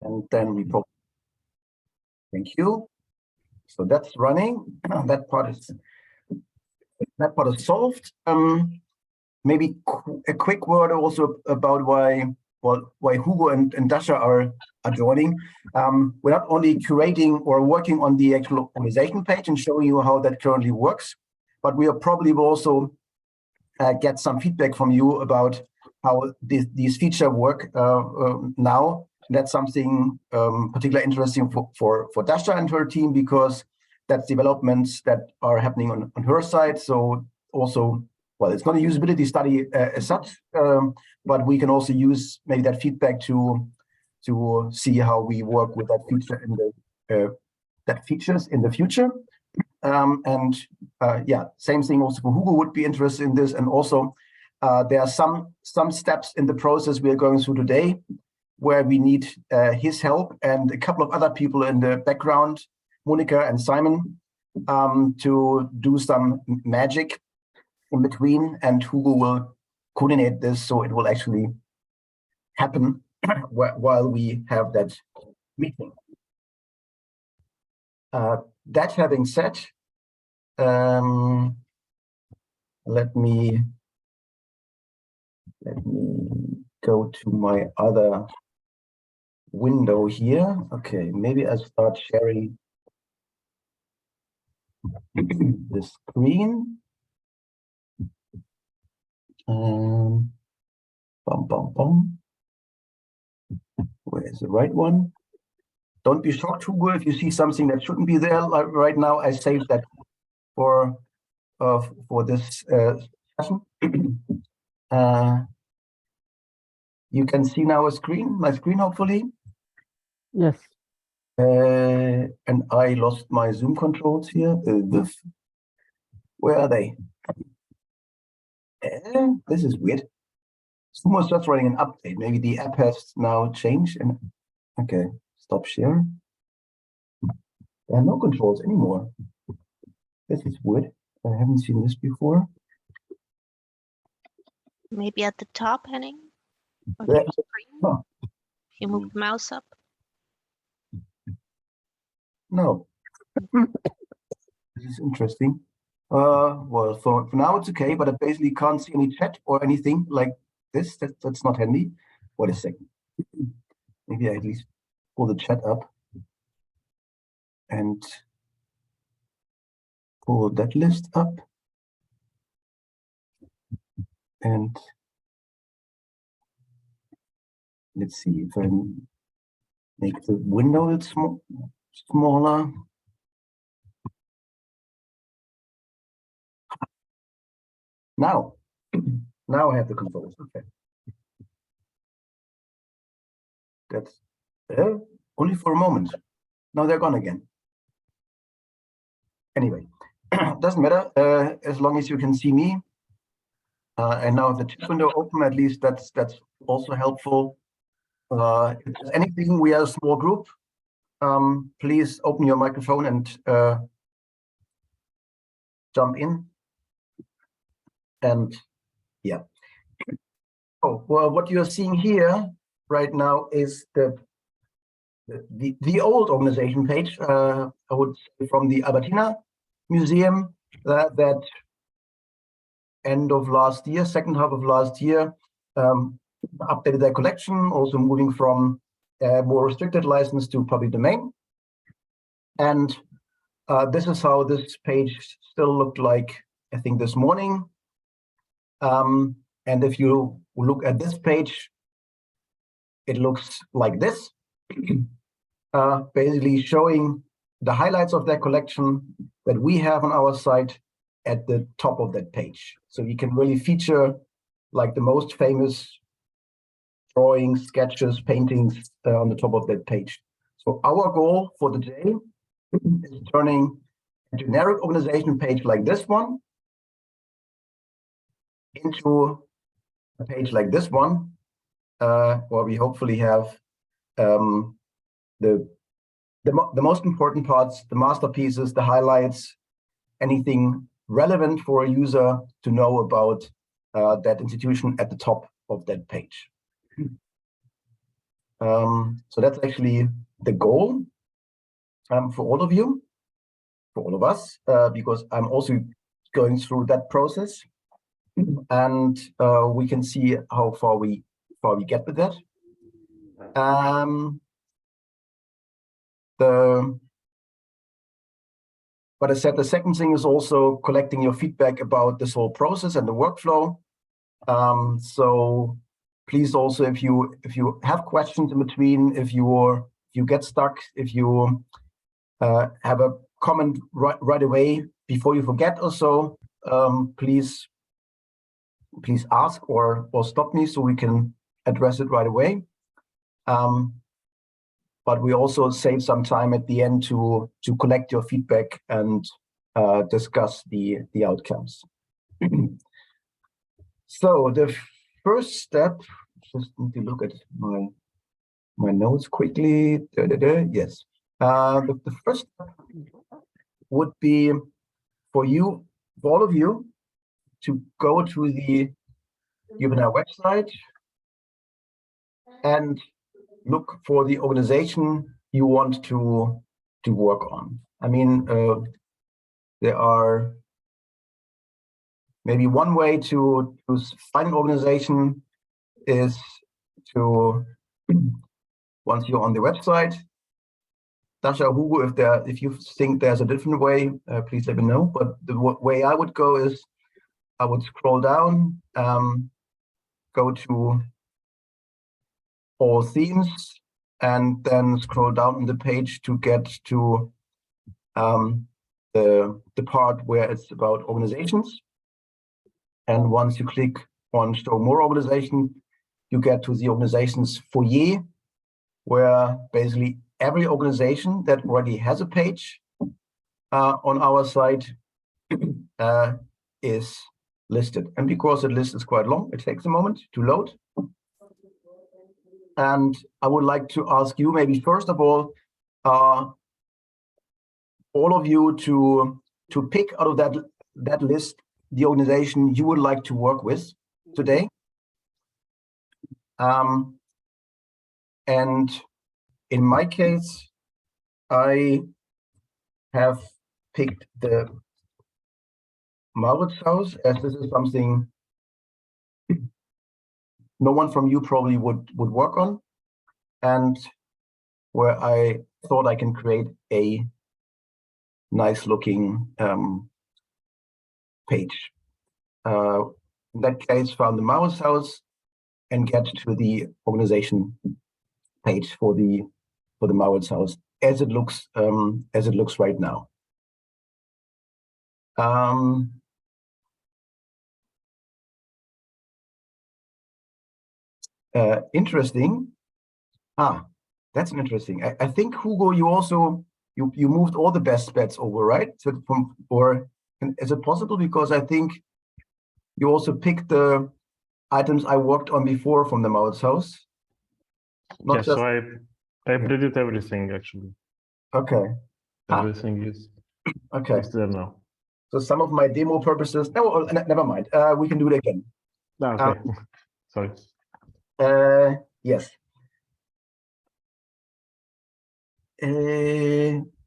And then we probably, thank you. So that's running. That part is solved. Maybe a quick word also about why Hugo and Dasha are joining. We're not only curating or working on the actual organization page and showing you how that currently works, but we are probably will also get some feedback from you about how these features work now. That's something particularly interesting for Dasha and her team, because that's developments that are happening on her side. So also, well, it's not a usability study as such, but we can also use maybe that feedback to see how we work with that feature in the features in the future. Yeah, same thing also for Hugo would be interested in this. And also there are some steps in the process we are going through today where we need his help and a couple of other people in the background, Monica and Simon, to do some magic in between, and Hugo will coordinate this so it will actually happen while we have that meeting. That having said, let me go to my other window here. Okay, maybe I'll start sharing the screen. Bum, bum, bum. Where is the right one? Don't be shocked, Hugo, if you see something that shouldn't be there. Like right now, I saved that for this session. You can see now my screen, hopefully. Yes. And I lost my Zoom controls here. Where are they? This is weird. Zoom was just running an update. Maybe the app has now changed. And okay, stop sharing. There are no controls anymore. This is weird. I haven't seen this before. Maybe at the top, Henning? Of Yeah. your screen? Huh. If you move the mouse up? No. This is interesting. Well, for now it's okay, but I basically can't see any chat or anything like this. That's not handy. Wait a second. Maybe I at least pull the chat up and pull that list up. And let's see if I make the window smaller. Now I have the controls. Okay. That's only for a moment. Now they're gone again. Anyway, doesn't matter as long as you can see me. And now the chat window open, at least that's also helpful. If there's anything, we are a small group. Please open your microphone and jump in. And yeah. Oh, well, what you're seeing here right now is the old organization page, I would say from the Albertina Museum, that end of last year, second half of last year, updated their collection, also moving from a more restricted license to public domain. And this is how this page still looked like, I think, this morning. And if you look at this page, it looks like this, basically showing the highlights of their collection that we have on our site at the top of that page. So you can really feature like the most famous drawings, sketches, paintings on the top of that page. So our goal for the day is turning a generic organization page like this one into a page like this one, where we hopefully have the most important parts, the masterpieces, the highlights, anything relevant for a user to know about that institution at the top of that page. So that's actually the goal for all of you, for all of us, because I'm also going through that process, and we can see how far we get with that. But I said the second thing is also collecting your feedback about this whole process and the workflow. So please also, if you have questions in between, if you get stuck, if you have a comment right away before you forget or so, please ask or stop me so we can address it right away. But we also save some time at the end to collect your feedback and discuss the outcomes. So the first step, just need to look at my notes quickly. Yes, the first step would be for all of you, to go to the webinar website and look for the organization you want to work on. I mean, there are maybe one way to find an organization is to, once you're on the website, Dasha, Hugo, if you think there's a different way, please let me know. But the way I would go is I would scroll down, go to all themes, and then scroll down on the page to get to the part where it's about organizations. And once you click on show more organization, you get to the organizations foyer, where basically every organization that already has a page on our site is listed. And because the list is quite long, it takes a moment to load. And I would like to ask you, maybe first of all of you to pick out of that list the organization you would like to work with today. And in my case, I have picked the Mauritshuis, as this is something no one from you probably would work on, and where I thought I can create a nice looking page. In that case, found the Mauritshuis and get to the organization page for the Mauritshuis as it looks right now. Interesting. That's interesting. I think, Hugo, you also you moved all the best bets over, right? So is it possible? Because I think you also picked the items I worked on before from the Mauritshuis. Yes, so I updated everything actually. Okay. Everything is there now. So some of my demo purposes. No, never mind. We can do it again. Okay. Sorry. Yes.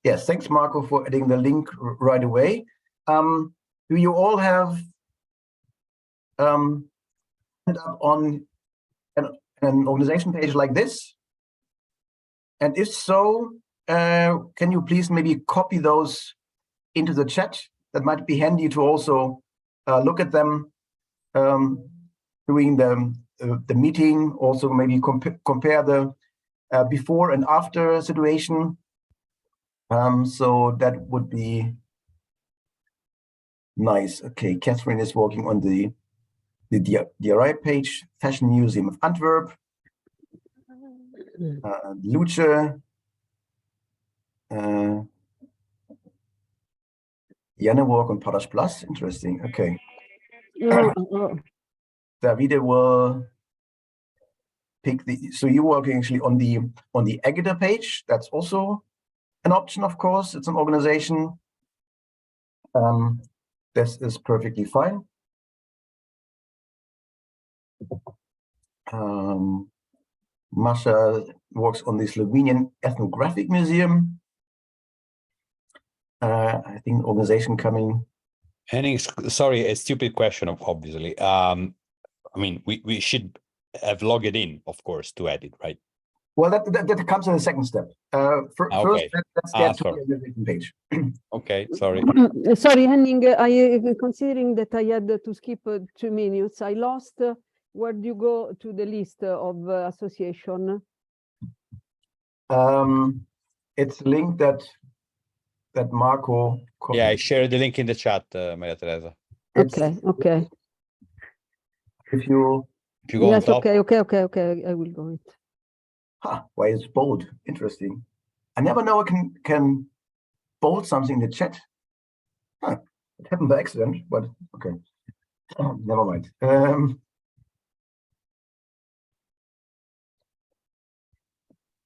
Yes. Thanks, Marco, for adding the link right away. Do you all have end up on an organization page like this? And if so, can you please maybe copy those into the chat? That might be handy to also look at them during the meeting. Also, maybe compare the before and after situation. So that would be nice. Okay, Catherine is working on the DRI page, Fashion Museum of Antwerp. Luce. Janne work on Potash Plus. Interesting. Okay. Davide will pick the. So you're working actually on the Agita page. That's also an option, of course. It's an organization. This is perfectly fine. Masha works on the Slovenian Ethnographic Museum. I think organization coming. Henning, sorry, a stupid question, obviously. I mean, we should have logged in, of course, to edit, right? Well, that comes in the second step. First, Okay. let's get to Sorry. the organization page. Okay, sorry. Sorry, Henning, considering that I had to skip 2 minutes, I lost where do you go to the list of association? It's a link that Marco copied. Yeah, I shared the link in the chat, Maria Teresa. Okay. If you go Yes, on top. okay, I will go it. Why it's bold? Interesting. I never know I can bold something in the chat. It happened by accident, but okay. Never mind.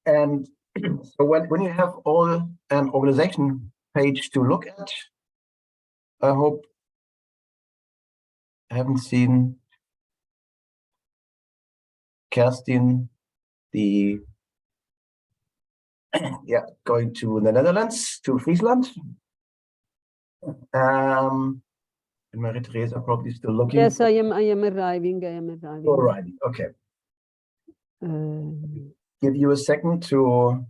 And so when you have all an organization page to look at, I hope I haven't seen Kerstin, going to the Netherlands, to Friesland. And Maria Teresa probably still looking. Yes, I am arriving. All right, okay. Give you a second to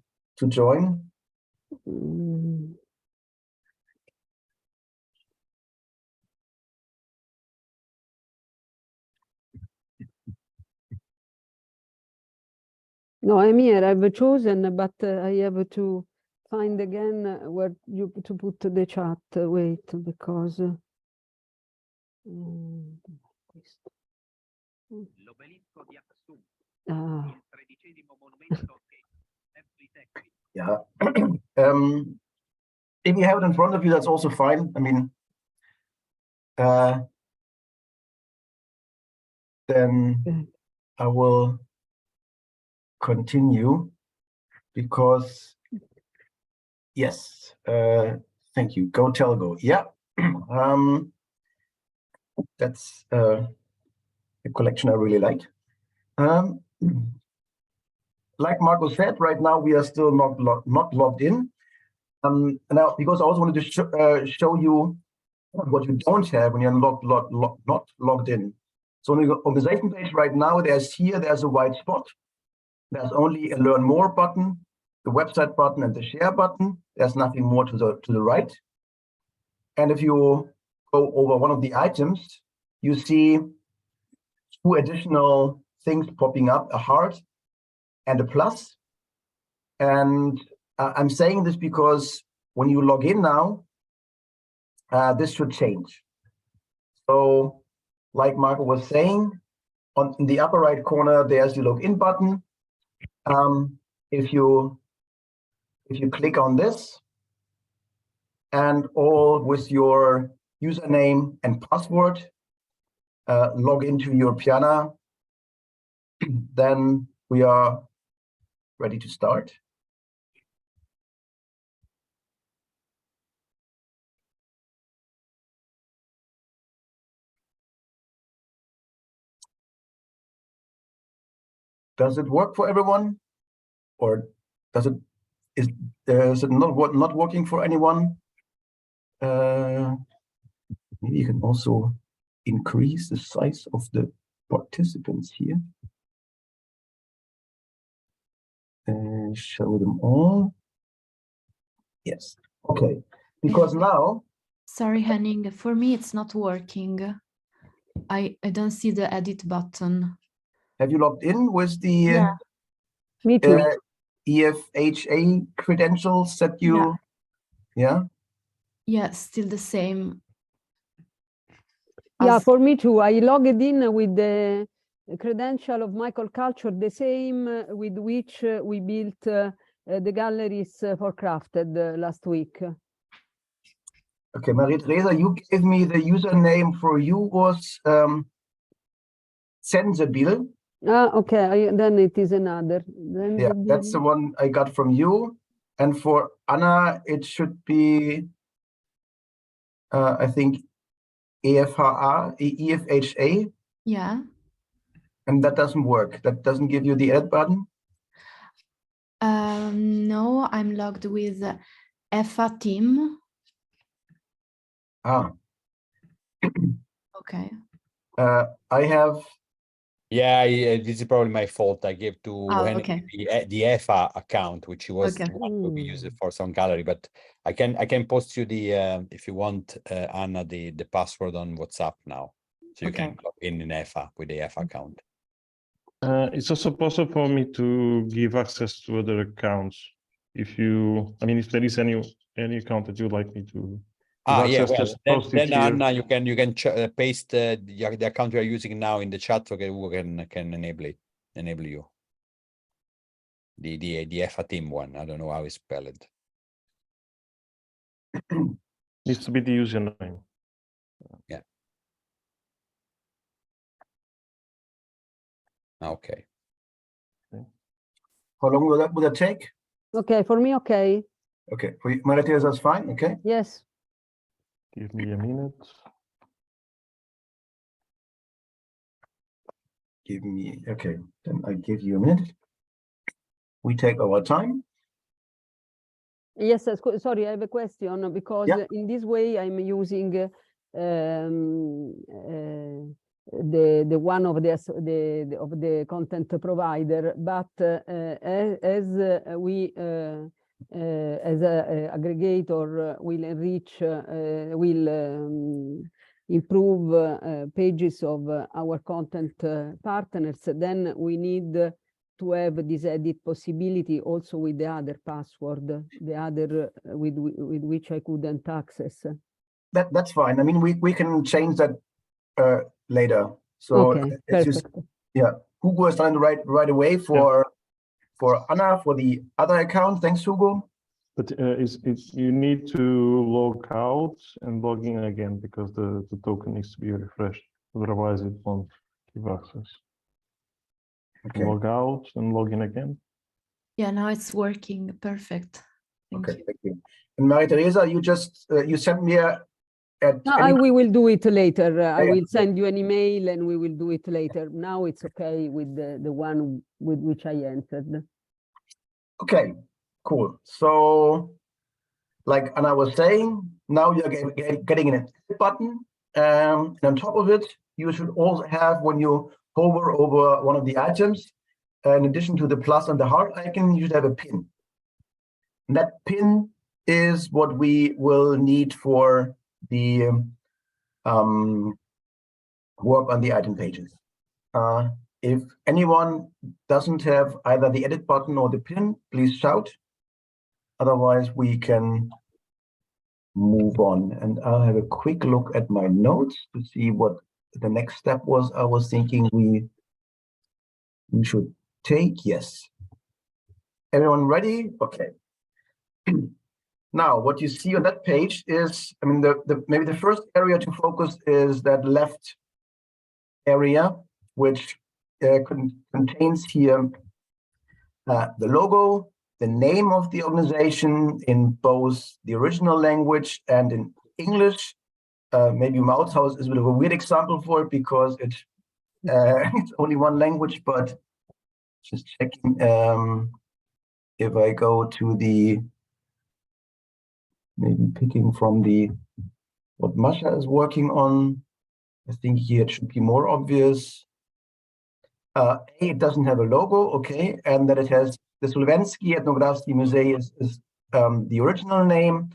join. No, I'm here. I've chosen, but I have to find again where to put the chat. Wait, because Yeah. If you have it in front of you, that's also fine. I mean, then I will continue because yes, thank you. Go Telgo. Yeah. That's a collection I really like. Like Marco said, right now we are still not logged in. Now, because I also wanted to show you what you don't have when you're not logged in. So on the organization page right now, there's a white spot. There's only a Learn More button, the website button, and the Share button. There's nothing more to the right. And if you go over one of the items, you see 2 additional things popping up: a heart and a plus. And I'm saying this because when you log in now, this should change. So, like Marco was saying, in the upper right corner, there's the login button. If you click on this, and all with your username and password, log into your Piana, then we are ready to start. Does it work for everyone, or is it not working for anyone? Maybe you can also increase the size of the participants here. Show them all. Yes. Okay. Because now. Sorry, Henning. For me, it's not working. I don't see the edit button. Have you logged in with the Yeah. Me too. EFHA credentials that you? Yeah. Yeah, still the same. Yeah, for me too. I logged in with the credential of Michael Culture, the same with which we built the galleries for Crafted last week. Okay, Maria Teresa, you gave me the username for you was Sensibil. Okay, then it is another. Then yeah, that's the one I got from you. And for Anna, it should be, I think, EFHA. Yeah. And that doesn't work. That doesn't give you the edit button. No, I'm logged with EFA team. Ah, Okay. I have. Yeah, this is probably my fault. I gave to Henry Okay. the EFA account, which he was Okay. the one who we use it for some gallery. But I can post you the if you want, Anna, the password on WhatsApp now, so you can log in EFA with the EFA account. It's also possible for me to give access to other accounts. If you, I mean, if there is any account that you'd like me to give Yeah, access, well, just post it then here. Anna, you can paste the account you are using now in the chat, so we can enable you. The EFA team one. I don't know how it's spelled. Needs to be the username. Yeah. Okay. How long would that take? Okay, for me, okay. Okay, for you, Maria Teresa, that's fine. Okay. Yes. Give me a minute. Give me. Okay, then I give you a minute. We take our time. Yes, sorry, I have a question because Yeah. in this way I'm using the one of the content provider, but as we as a aggregator will enrich, will improve pages of our content partners, then we need to have this edit possibility also with the other password, the other with which I couldn't access. That's fine. I mean, we can change that later. So Okay, it's perfect. just, yeah, Hugo is trying to right away for Anna for the other account. Thanks, Hugo. But you need to log out and log in again because the token needs to be refreshed. Otherwise, it won't give access. Okay. Log out and log in again. Yeah, now it's working. Perfect. Thank you. Thank you. And Maria Teresa, you just you sent me No, we will do it later. I Yeah, will send you an email and we will do it later. Now it's okay with the one with which I entered. Okay, cool. So, like Anna was saying, now you're getting an edit button. And on top of it, you should also have, when you hover over one of the items, in addition to the plus and the heart icon, you should have a pin. And that pin is what we will need for the work on the item pages. If anyone doesn't have either the edit button or the pin, please shout. Otherwise, we can move on. And I'll have a quick look at my notes to see what the next step was. I was thinking we should take. Yes. Everyone ready? Okay. Now, what you see on that page is, I mean, maybe the first area to focus is that left area, which contains here the logo, the name of the organization in both the original language and in English. Maybe Mauthaus is a bit of a weird example for it because it's only one language, but just checking if I go to the, maybe picking from what Masha is working on. I think here it should be more obvious. It doesn't have a logo, okay, and that it has the Slovensky Ethnographic Museum is the original name,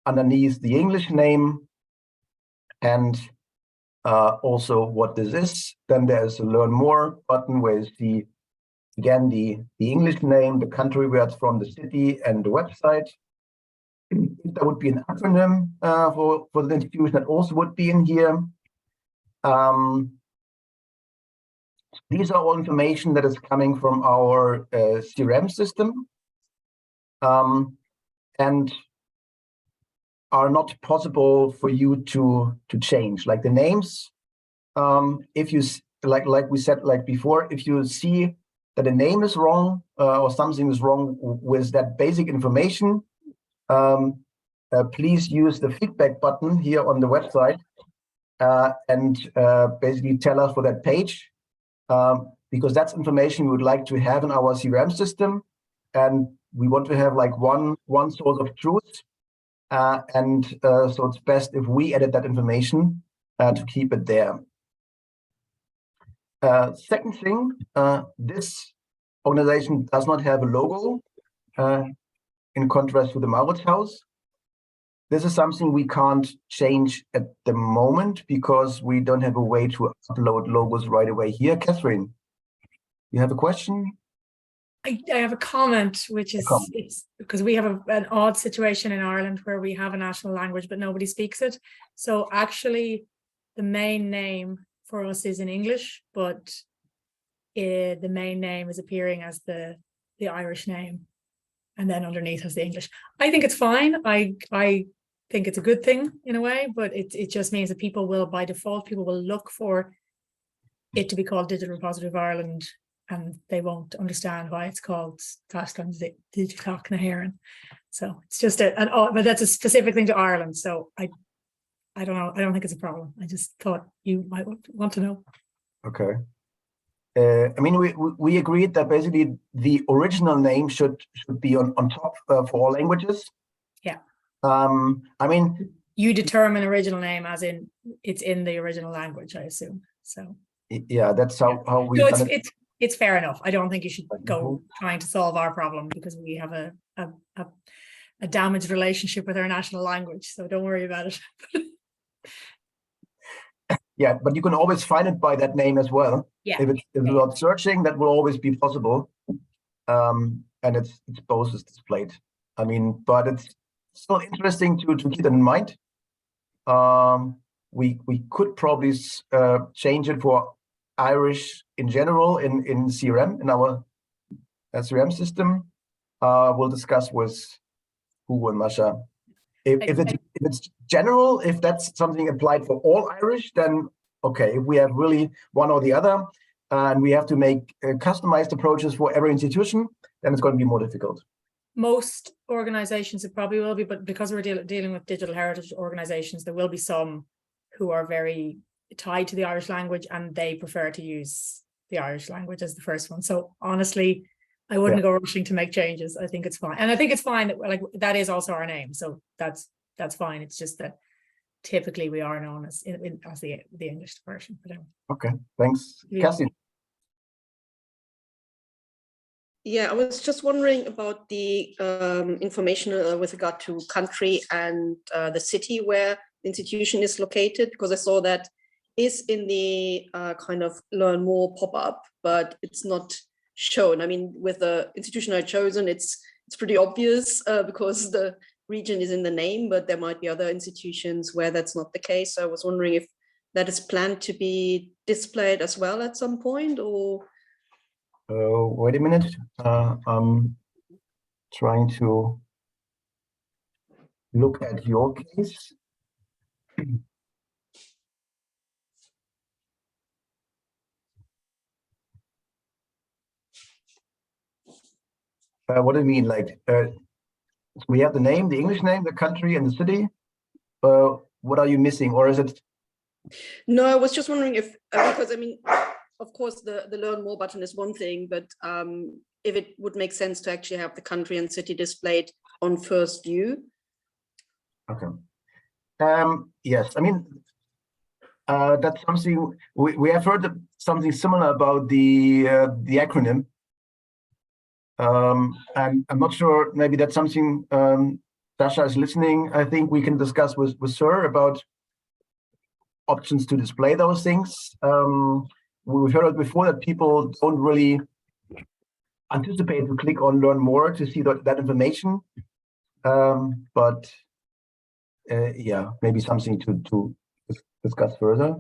underneath the English name, and also what this is. Then there's a Learn More button where you see, again, the English name, the country where it's from, the city, and the website. If there would be an acronym for the institution, that also would be in here. These are all information that is coming from our CRM system and are not possible for you to change. Like the names, if you like we said like before, if you see that a name is wrong or something is wrong with that basic information, please use the feedback button here on the website and basically tell us for that page. because that's information we would like to have in our CRM system. And we want to have like one source of truth. So it's best if we edit that information to keep it there. Second thing, this organization does not have a logo in contrast to the Maurits House. This is something we can't change at the moment because we don't have a way to upload logos right away here. Catherine, you have a question? I have a comment, which is it's because we have an odd situation in Ireland where we have a national language, but nobody speaks it. So actually, the main name for us is in English, but the main name is appearing as the Irish name, and then underneath has the English. I think it's fine. I think it's a good thing in a way, but it just means that people will, by default, people will look for it to be called Digital Repository of Ireland, and they won't understand why it's called Tascans Digital Nahéireann. So it's just but that's a specific thing to Ireland. So I don't know. I don't think it's a problem. I just thought you might want to know. Okay. I mean, we agreed that basically the original name should be on top for all languages. Yeah. I mean, you determine original name as in it's in the original language, I assume. So yeah, that's how we. No, it's fair enough. I don't think you should go trying to solve our problem because we have a damaged relationship with our national language. So don't worry about it. Yeah, but you can always find it by that name as well. Yeah. If it's without searching, that will always be possible. And it's both is displayed. I mean, but it's still interesting to keep that in mind. We could probably change it for Irish in general in CRM, in our CRM system. We'll discuss with Hugo and Masha. If it's general, if that's something applied for all Irish, then okay. If we have really one or the other, and we have to make customized approaches for every institution, then it's going to be more difficult. Most organizations, it probably will be, but because we're dealing with digital heritage organizations, there will be some who are very tied to the Irish language and they prefer to use the Irish language as the first one. So honestly, I wouldn't go rushing to make changes. I think it's fine. And I think it's fine that like that is also our name. So that's fine. It's just that typically we are known as the English version. Okay, thanks. Cassie. Yeah, I was just wondering about the information with regard to country and the city where the institution is located, because I saw that is in the kind of learn more pop-up, but it's not shown. I mean, with the institution I've chosen, it's pretty obvious because the region is in the name, but there might be other institutions where that's not the case. So I was wondering if that is planned to be displayed as well at some point, or? Wait a minute. I'm trying to look at your case. What do you mean? Like, we have the name, the English name, the country, and the city. What are you missing, or is it? No, I was just wondering if, because I mean, of course, the learn more button is one thing, but if it would make sense to actually have the country and city displayed on first view. Okay. Yes, I mean, that's something we have heard something similar about the acronym. And I'm not sure, maybe that's something Dasha is listening. I think we can discuss with her about options to display those things. We've heard it before that people don't really anticipate to click on learn more to see that information. But yeah, maybe something to discuss further.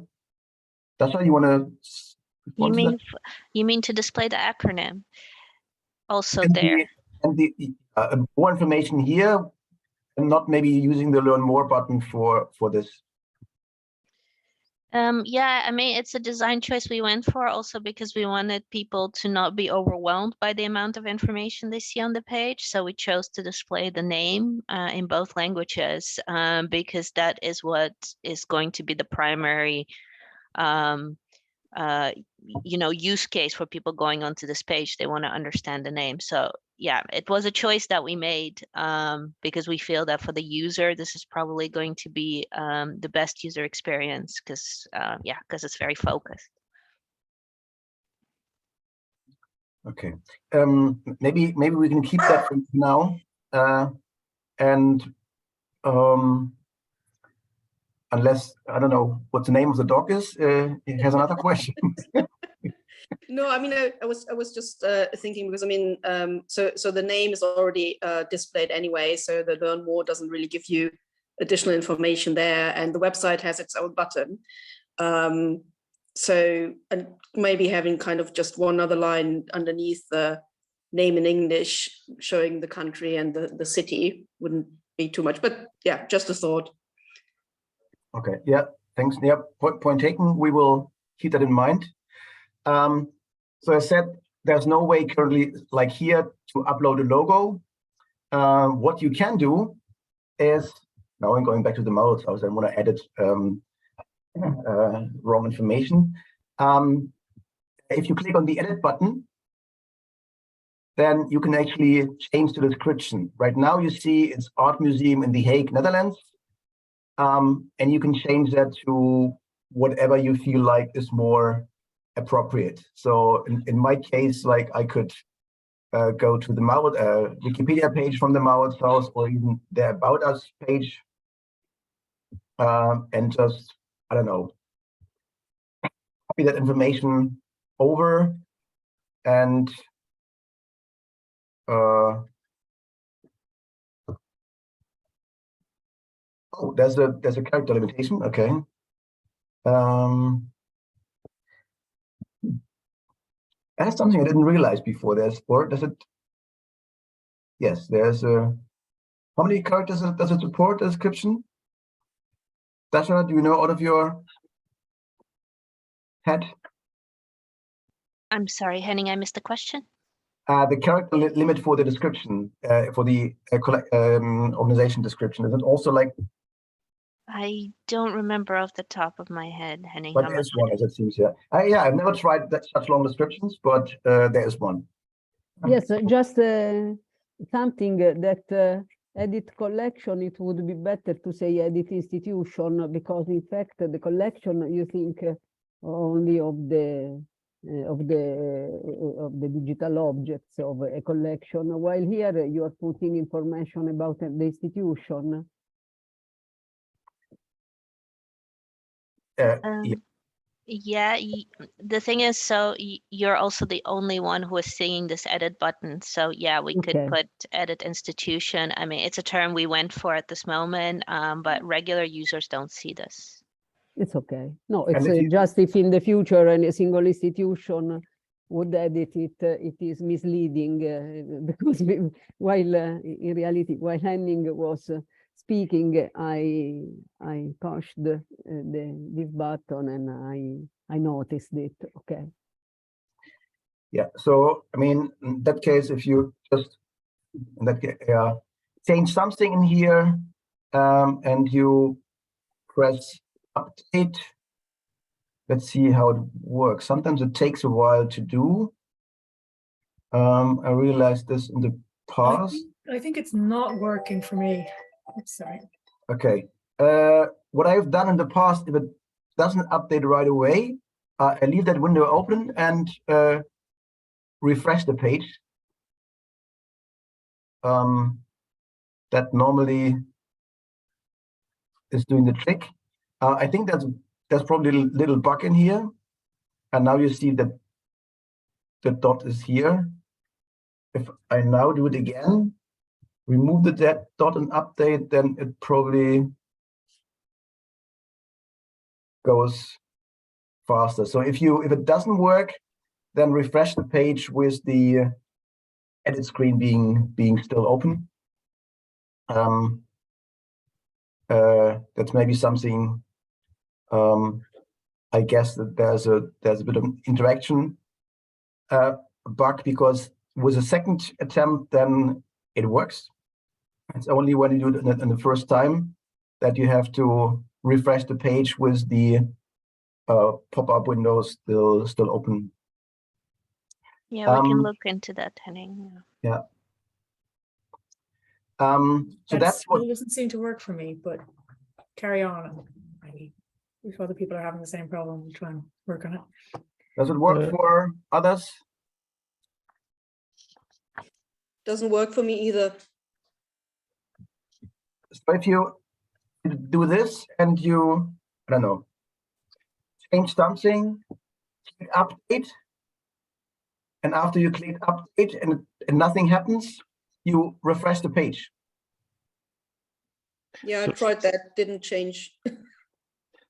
Dasha, you want to? You mean to display the acronym also and there? The more information here, and not maybe using the learn more button for this. Yeah, I mean, it's a design choice we went for also because we wanted people to not be overwhelmed by the amount of information they see on the page. So we chose to display the name in both languages because that is what is going to be the primary use case for people going onto this page. They want to understand the name. So yeah, it was a choice that we made because we feel that for the user, this is probably going to be the best user experience because it's very focused. Okay, maybe we can keep that for now, and unless I don't know what the name of the dog is, it has another question. No, I mean, I was just thinking because I mean, so the name is already displayed anyway, so the learn more doesn't really give you additional information there, and the website has its own button. So, and maybe having kind of just one other line underneath the name in English showing the country and the city wouldn't be too much, but yeah, just a thought. Okay, yeah, thanks. Yeah, point taken. We will keep that in mind. So I said there's no way currently, like here, to upload a logo. What you can do is, now I'm going back to the model house. I want to edit wrong information. If you click on the edit button, then you can actually change the description. Right now you see it's Art Museum in The Hague, Netherlands. And you can change that to whatever you feel like is more appropriate. So in my case, like I could go to the Wikipedia page from the Maurits House or even the About Us page and just, I don't know, copy that information over and oh, there's a character limitation. Okay. That's something I didn't realize before. Does it? Yes, there's a. How many characters does it support? The description. Dasha, do you know out of your head? I'm sorry, Henning, I missed the question. The character limit for the description, for the organization description, is it also like? I don't remember off the top of my head, Henning. But there is one, as it seems here. Yeah, I've never tried such long descriptions, but there is one. Yes, just something that edit collection, it would be better to say edit institution, because in fact the collection you think only of the digital objects of a collection, while here you are putting information about the institution. Yeah, the thing is, so you're also the only one who is seeing this edit button. So yeah, we could put edit institution. I mean, it's a term we went for at this moment, but regular users don't see this. It's okay. No, it's just if in the future a single institution would edit it, it is misleading because while in reality, while Henning was speaking, I pushed this button and I noticed it. Okay. Yeah. So I mean, in that case, if you just in that case, change something in here, and you press update. Let's see how it works. Sometimes it takes a while to do. I realized this in the past. I think it's not working for me. Sorry. Okay. What I've done in the past, if it doesn't update right away, I leave that window open and refresh the page. That normally is doing the trick. I think there's probably a little bug in here. And now you see that the dot is here. If I now do it again, remove the dot and update, then it probably goes faster. So if it doesn't work, then refresh the page with the edit screen being still open. That's maybe something. I guess that there's a bit of interaction bug, because with a second attempt, then it works. It's only when you do it in the first time that you have to refresh the page with the pop-up window still open. Yeah, we can Um, look into that, Henning. Yeah. So That that's what. still doesn't seem to work for me, but carry on. Maybe if other people are having the same problem, we'll try and work on it. Does it work for others? Doesn't work for me either. So if you do this and you, I don't know, change something, click update, and after you click update and nothing happens, you refresh the page. Yeah, I So- tried that, didn't change.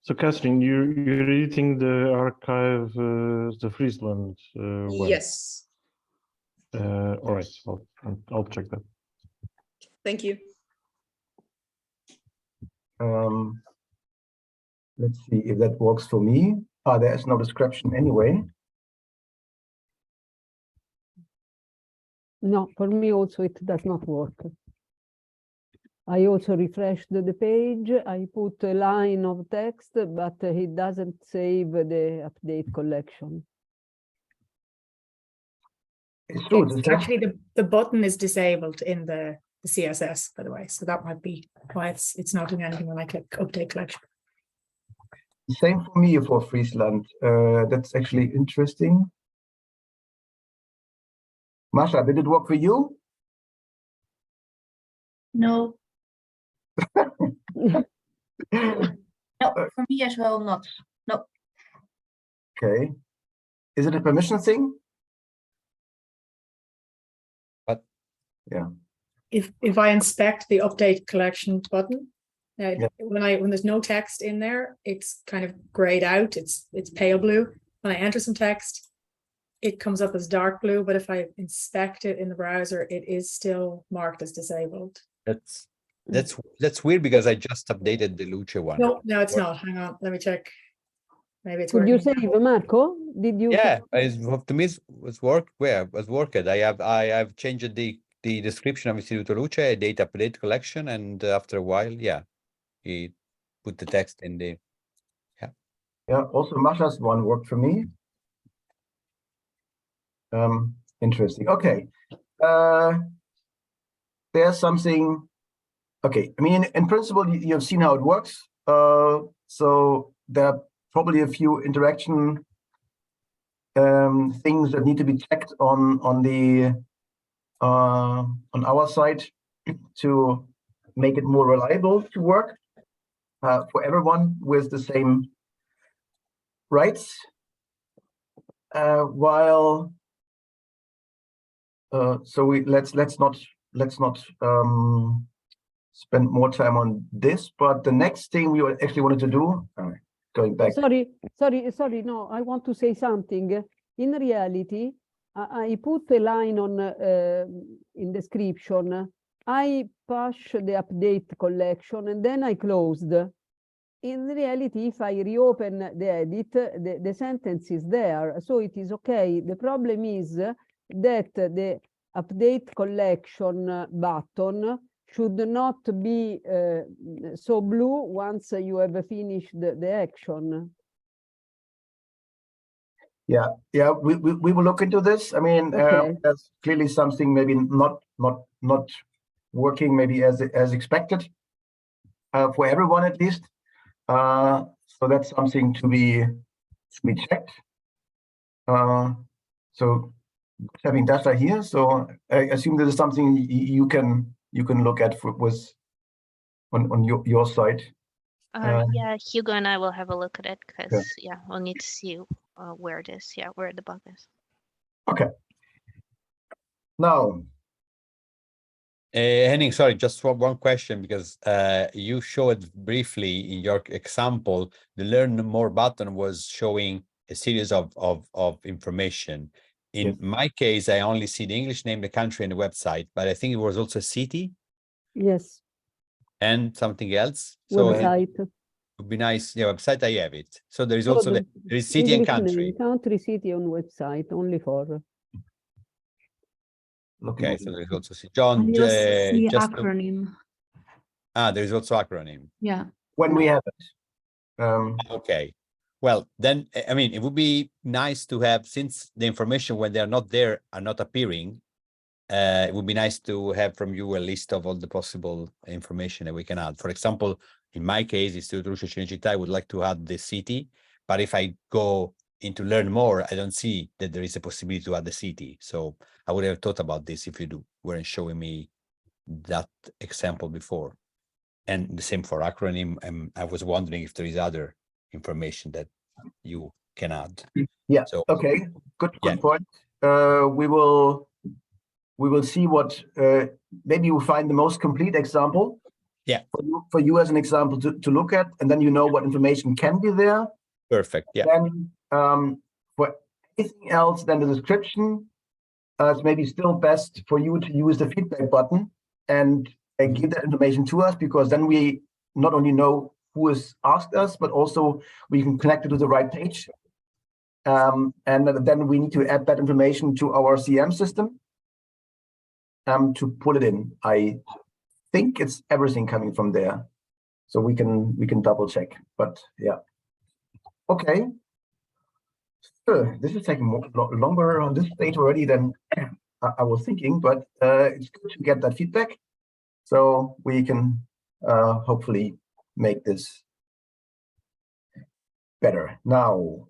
So, Catherine, you're editing the archive, the Friesland one. Yes, All right, I'll check that. thank you. Let's see if that works for me. There is no description anyway. No, for me also it does not work. I also refreshed the page. I put a line of text, but it doesn't save the update collection. It's true. It's actually the button is disabled in the CSS, by the way, so that might be why it's not doing anything when I click update collection. Same for me for Friesland. That's actually interesting. Masha, did it work for you? No. No, for me as well, not. No. Okay. Is it a permission thing? But yeah. If I inspect the update collection button, when there's no text in there, it's kind of grayed out. It's pale blue. When I enter some text, it comes up as dark blue. But if I inspect it in the browser, it is still marked as disabled. That's weird because I just updated the Luce one. No, it's not. Hang on, let me check. Maybe it's Did working. you save, Marco? Did you? Yeah, to me it was worked. I've changed the description of Istituto Luce, data update collection, and after a while, yeah, he put the text in the. Yeah. Also, Masha's one worked for me. Interesting. Okay. There's something. Okay. I mean, in principle, you've seen how it works. So there are probably a few interaction things that need to be checked on our side to make it more reliable to work for everyone with the same rights. While so let's not spend more time on this. But the next thing we actually wanted to do, going back. Sorry. No, I want to say something. In reality, I put a line on in description. I push the update collection and then I closed. In reality, if I reopen the edit, the sentence is there, so it is okay. The problem is that the update collection button should not be so blue once you have finished the action. Yeah, we will look into this. I mean, that's clearly something maybe not working maybe as expected for everyone at least. So that's something to be checked. So having data here, so I assume this is something you can look at on your side. Yeah, Hugo and I will have a look at it because we'll need to see where it is. Yeah, where the bug is. Okay. Now, Henning, sorry, just one question because you showed briefly in your example the Learn More button was showing a series of information. In my case, I only see the English name, the country, and the website, but I think it was also a city. Yes. And something else. So website. it would be nice. Yeah, website I have it. So there is also there is city English and country. Name, country, city on website only for. Okay, so there is also John. I also see just acronym. there is also acronym. Yeah. when we have it. Okay. Well, then, I mean, it would be nice to have, since the information when they're not there are not appearing, it would be nice to have from you a list of all the possible information that we can add. For example, in my case, Istituto Luce Cinecittà, I would like to add the city, but if I go into learn more, I don't see that there is a possibility to add the city. So I would have thought about this if you weren't showing me that example before. And the same for acronym. I was wondering if there is other information that you can add. Yeah. So Okay. Good yeah. point. We will see what maybe you find the most complete example. Yeah. For you as an example to look at, and then you know what information can be there. Perfect. Yeah. Then for anything else than the description, it's maybe still best for you to use the feedback button and give that information to us, because then we not only know who has asked us, but also we can connect it to the right page. And then we need to add that information to our CM system to pull it in. I think it's everything coming from there, so we can double check. But yeah, okay. This is taking longer on this stage already than I was thinking, but it's good to get that feedback, so we can hopefully make this better. Now,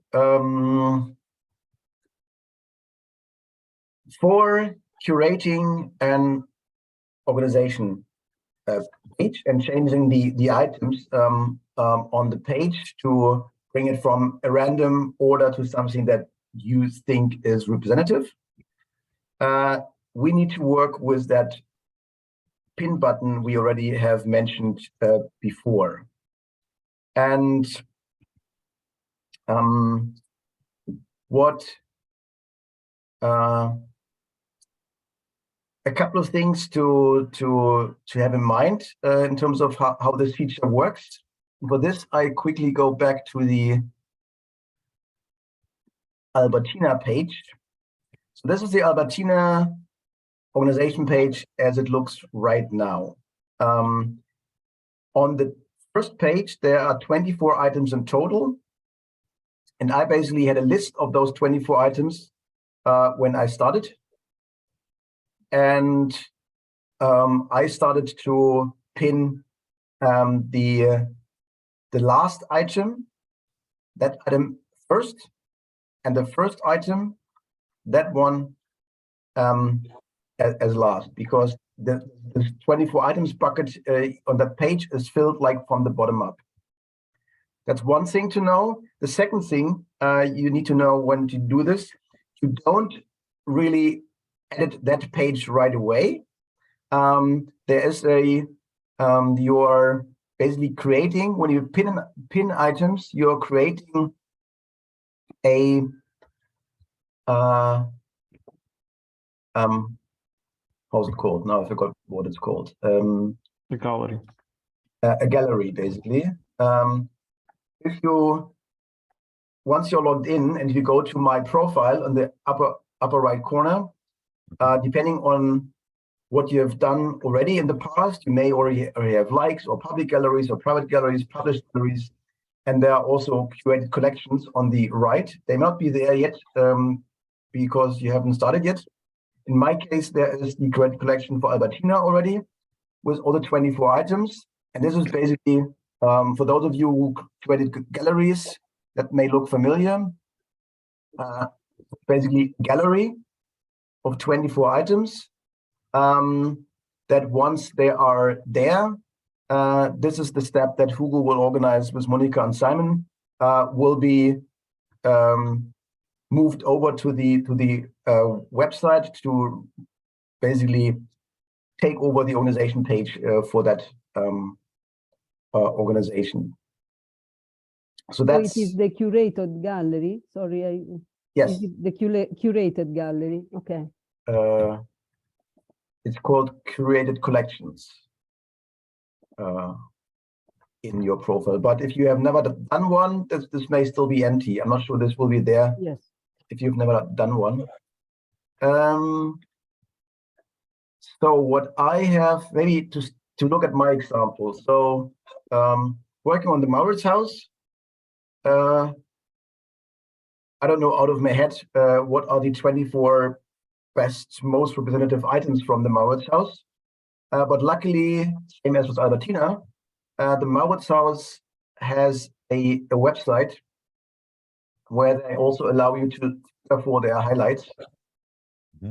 for curating an organization page and changing the items on the page to bring it from a random order to something that you think is representative, we need to work with that pin button we already have mentioned before. And a couple of things to have in mind in terms of how this feature works. For this, I quickly go back to the Albertina page. So this is the Albertina organization page as it looks right now. On the first page, there are 24 items in total. And I basically had a list of those 24 items when I started. And I started to pin the last item, that item first, and the first item, that one as last, because the 24 items bucket on the page is filled like from the bottom up. That's one thing to know. The second thing you need to know when to do this, you don't really edit that page right away. There is you are basically creating, when you pin items, you're creating a how's it called? Now I forgot what it's called. The gallery. A gallery, basically. If you, once you're logged in and you go to my profile on the upper right corner, depending on what you have done already in the past, you may already have likes or public galleries or private galleries, published galleries, and there are also curated collections on the right. They may not be there yet because you haven't started yet. In my case, there is the curated collection for Albertina already with all the 24 items. And this is basically, for those of you who created galleries that may look familiar, basically gallery of 24 items that once they are there, this is the step that Hugo will organize with Monica and Simon, will be moved over to the website to basically take over the organization page for that organization. So that's it is the curated gallery. Sorry, yes. Is it the curated gallery? Okay. It's called curated collections in your profile. But if you have never done one, this may still be empty. I'm not sure this will be there. Yes. If you've never done one. So what I have, maybe to look at my example. So working on the Mauritshuis I don't know out of my head what are the 24 best, most representative items from the Mauritshuis. But luckily, same as with Albertina, the Mauritshuis has a website where they also allow you to for their highlights.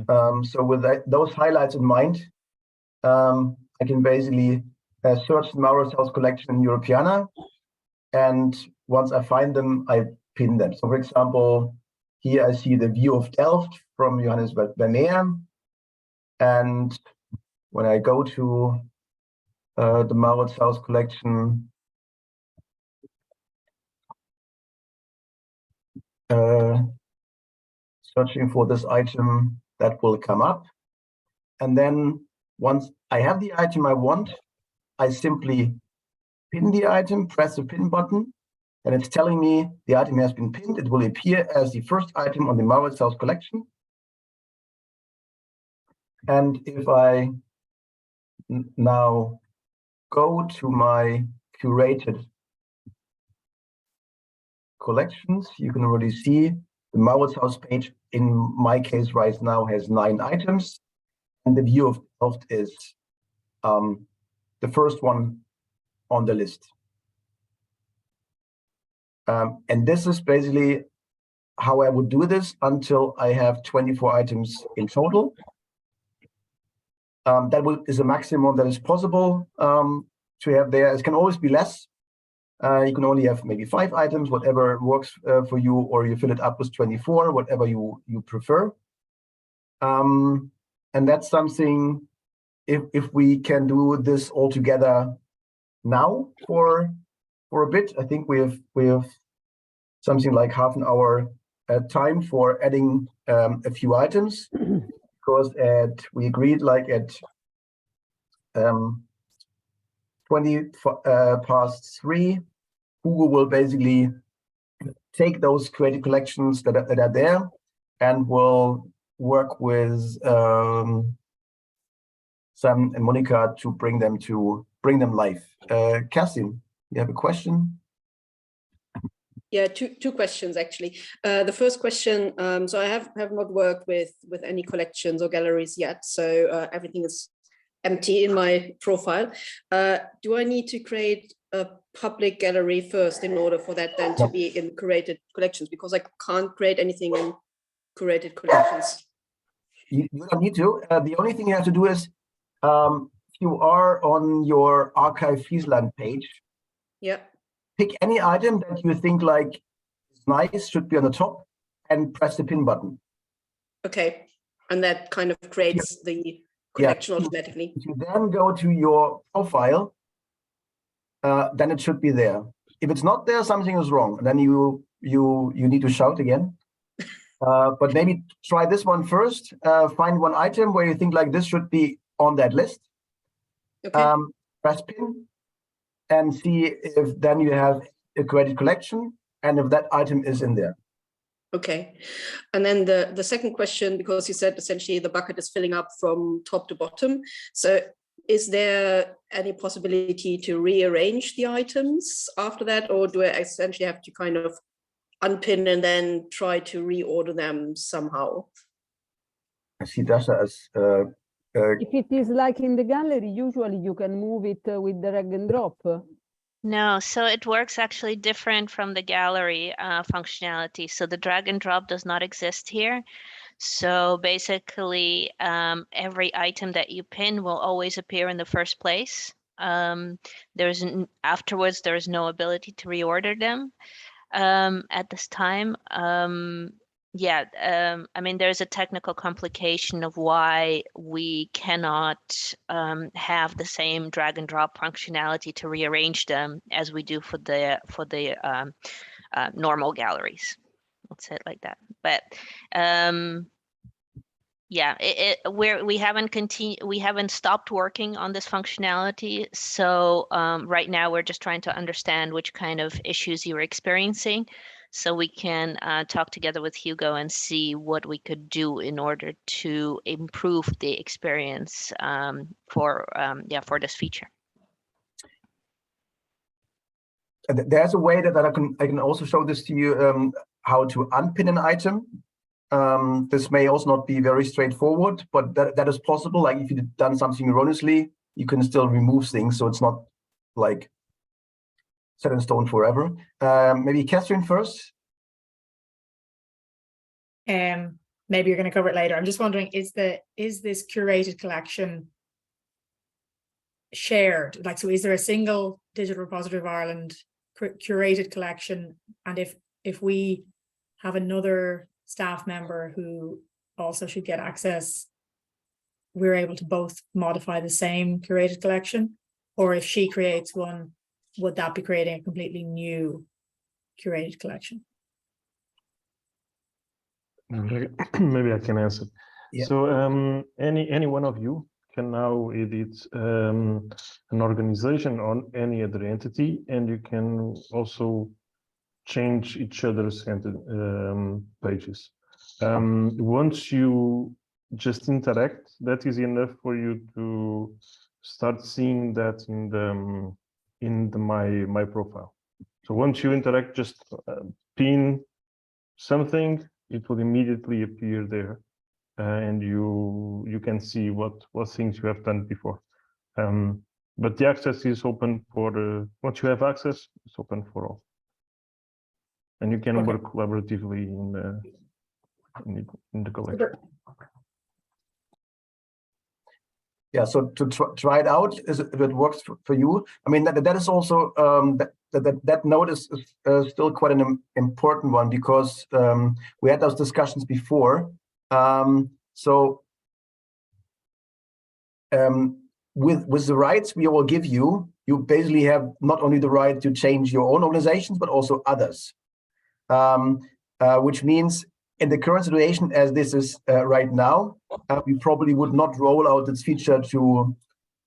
So with those highlights in mind, I can basically search the Mauritshuis collection in Europeana, and once I find them, I pin them. So for example, here I see the view of Delft from Johannes Vermeer, and when I go to the Mauritshuis collection, searching for this item, that will come up. And then once I have the item I want, I simply pin the item, press the pin button, and it's telling me the item has been pinned. It will appear as the first item on the Mauritshuis collection. And if I now go to my curated collections, you can already see the Mauritshuis page in my case right now has 9 items, and the view of Delft is the first one on the list. And this is basically how I would do this until I have 24 items in total. That is a maximum that is possible to have there. It can always be less. You can only have maybe 5 items, whatever works for you, or you fill it up with 24, whatever you prefer. And that's something, if we can do this all together now for a bit, I think we have something like half an hour time for adding a few items, because we agreed like at 20 past 3, Hugo will basically take those creative collections that are there and will work with Sam and Monica to bring them live. Kerstin, you have a question? Yeah, two questions actually. The first question, so I have not worked with any collections or galleries yet, so everything is empty in my profile. Do I need to create a public gallery first in order for that then to be in curated collections? Because I can't create anything in curated collections. You don't need to. The only thing you have to do is, if you are on your Archive Friesland page, yeah, pick any item that you think like is nice, should be on the top, and press the pin button. Okay, and that kind of creates the collection automatically. If you then go to your profile, then it should be there. If it's not there, something is wrong, and then you need to shout again. But maybe try this one first. Find one item where you think like this should be on that list. Okay. Press pin and see if then you have a curated collection and if that item is in there. Okay, and then the second question, because you said essentially the bucket is filling up from top to bottom. So is there any possibility to rearrange the items after that, or do I essentially have to kind of unpin and then try to reorder them somehow? I see Dasha as if it is like in the gallery, usually you can move it with drag and drop. No, so it works actually different from the gallery functionality. So the drag and drop does not exist here. So basically, every item that you pin will always appear in the first place. Afterwards, there is no ability to reorder them at this time. I mean, there's a technical complication of why we cannot have the same drag and drop functionality to rearrange them as we do for the normal galleries. Let's say it like that. But we haven't stopped working on this functionality. So right now we're just trying to understand which kind of issues you are experiencing, so we can talk together with Hugo and see what we could do in order to improve the experience for this feature. There's a way that I can also show this to you, how to unpin an item. This may also not be very straightforward, but that is possible. Like if you've done something erroneously, you can still remove things, so it's not like set in stone forever. Maybe Catherine first. Maybe you're going to cover it later. I'm just wondering, is this curated collection shared? Like, so is there a single digital repository of Ireland curated collection? And if we have another staff member who also should get access, we're able to both modify the same curated collection? Or if she creates one, would that be creating a completely new curated collection? Maybe I can answer. Yeah. So any one of you can now edit an organization on any other entity, and you can also change each other's pages. Once you just interact, that is enough for you to start seeing that in my profile. So once you interact, just pin something, it will immediately appear there, and you can see what things you have done before. But the access is open for once you have access, it's open for all, and you can work collaboratively in the collection. Yeah, so to try it out, if it works for you. I mean, that is also that note is still quite an important one, because we had those discussions before. With the rights we will give you, you basically have not only the right to change your own organizations, but also others. Which means in the current situation as this is right now, we probably would not roll out this feature to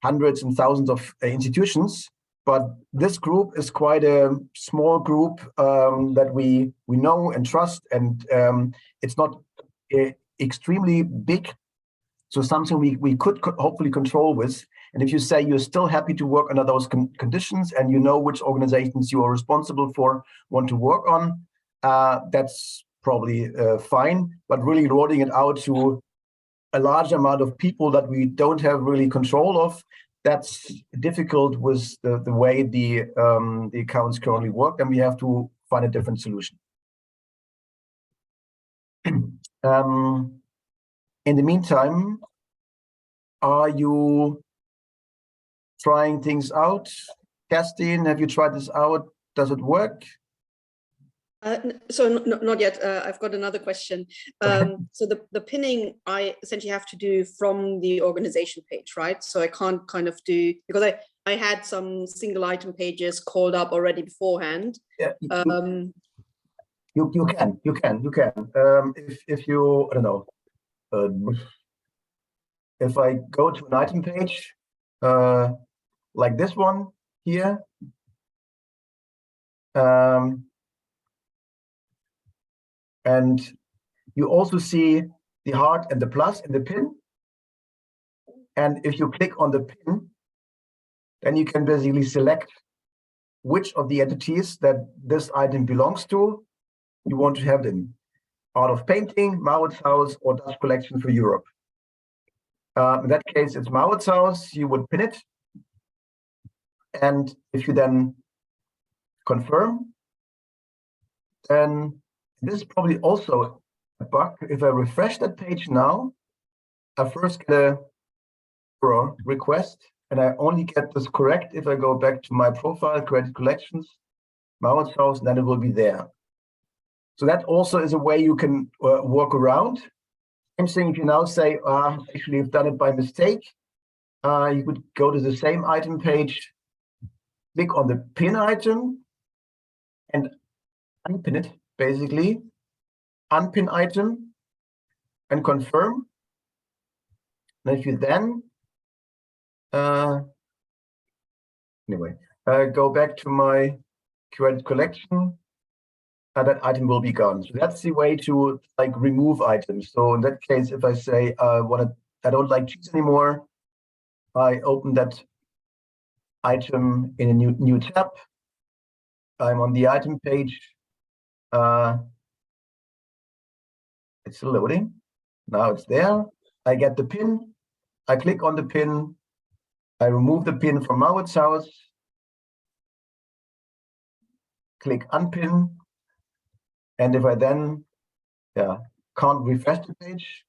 hundreds and thousands of institutions. But this group is quite a small group that we know and trust, and it's not extremely big. So something we could hopefully control with. And if you say you're still happy to work under those conditions, and you know which organizations you are responsible for, want to work on, that's probably fine. But really rolling it out to a large amount of people that we don't have really control of, that's difficult with the way the accounts currently work, and we have to find a different solution. In the meantime, are you trying things out? Kerstin, have you tried this out? Does it work? So not yet. I've got another question. So the pinning I essentially have to do from the organization page, right? So I can't kind of do, because I had some single item pages called up already beforehand. Yeah, you can. If you, I don't know, if I go to an item page like this one here, and you also see the heart and the plus in the pin. And if you click on the pin, then you can basically select which of the entities that this item belongs to you want to have them. Art of Painting, Mauritshuis, or Dutch Collection for Europe. In that case, it's Mauritshuis, you would pin it. And if you then confirm, then this is probably also a bug. If I refresh that page now, I first get a error request, and I only get this correct if I go back to my profile, created collections, Mauritshuis, and then it will be there. So that also is a way you can work around. Same thing if you now say, actually you've done it by mistake, you could go to the same item page, click on the pin item, and unpin it, basically. Unpin item and confirm. And if you then go back to my curated collection, that item will be gone. So that's the way to like remove items. So in that case, if I say I don't like cheese anymore, I open that item in a new tab. I'm on the item page. It's loading. Now it's there. I get the pin. I click on the pin. I remove the pin from Maurits' house. Click unpin. And if I then can't refresh the page,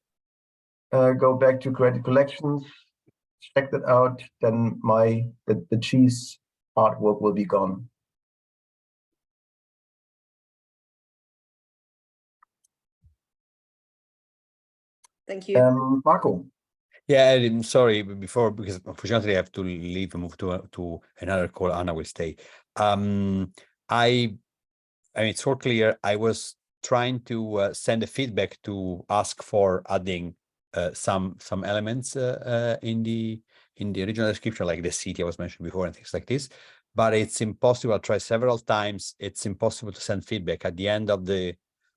go back to created collections, check that out, then the cheese artwork will be gone. Thank you. Marco. Yeah, I'm sorry before, because unfortunately I have to leave and move to another call. Anna will stay. I mean, it's all clear. I was trying to send a feedback to ask for adding some elements in the original description, like the city I was mentioning before and things like this. But it's impossible. I tried several times. It's impossible to send feedback at the end of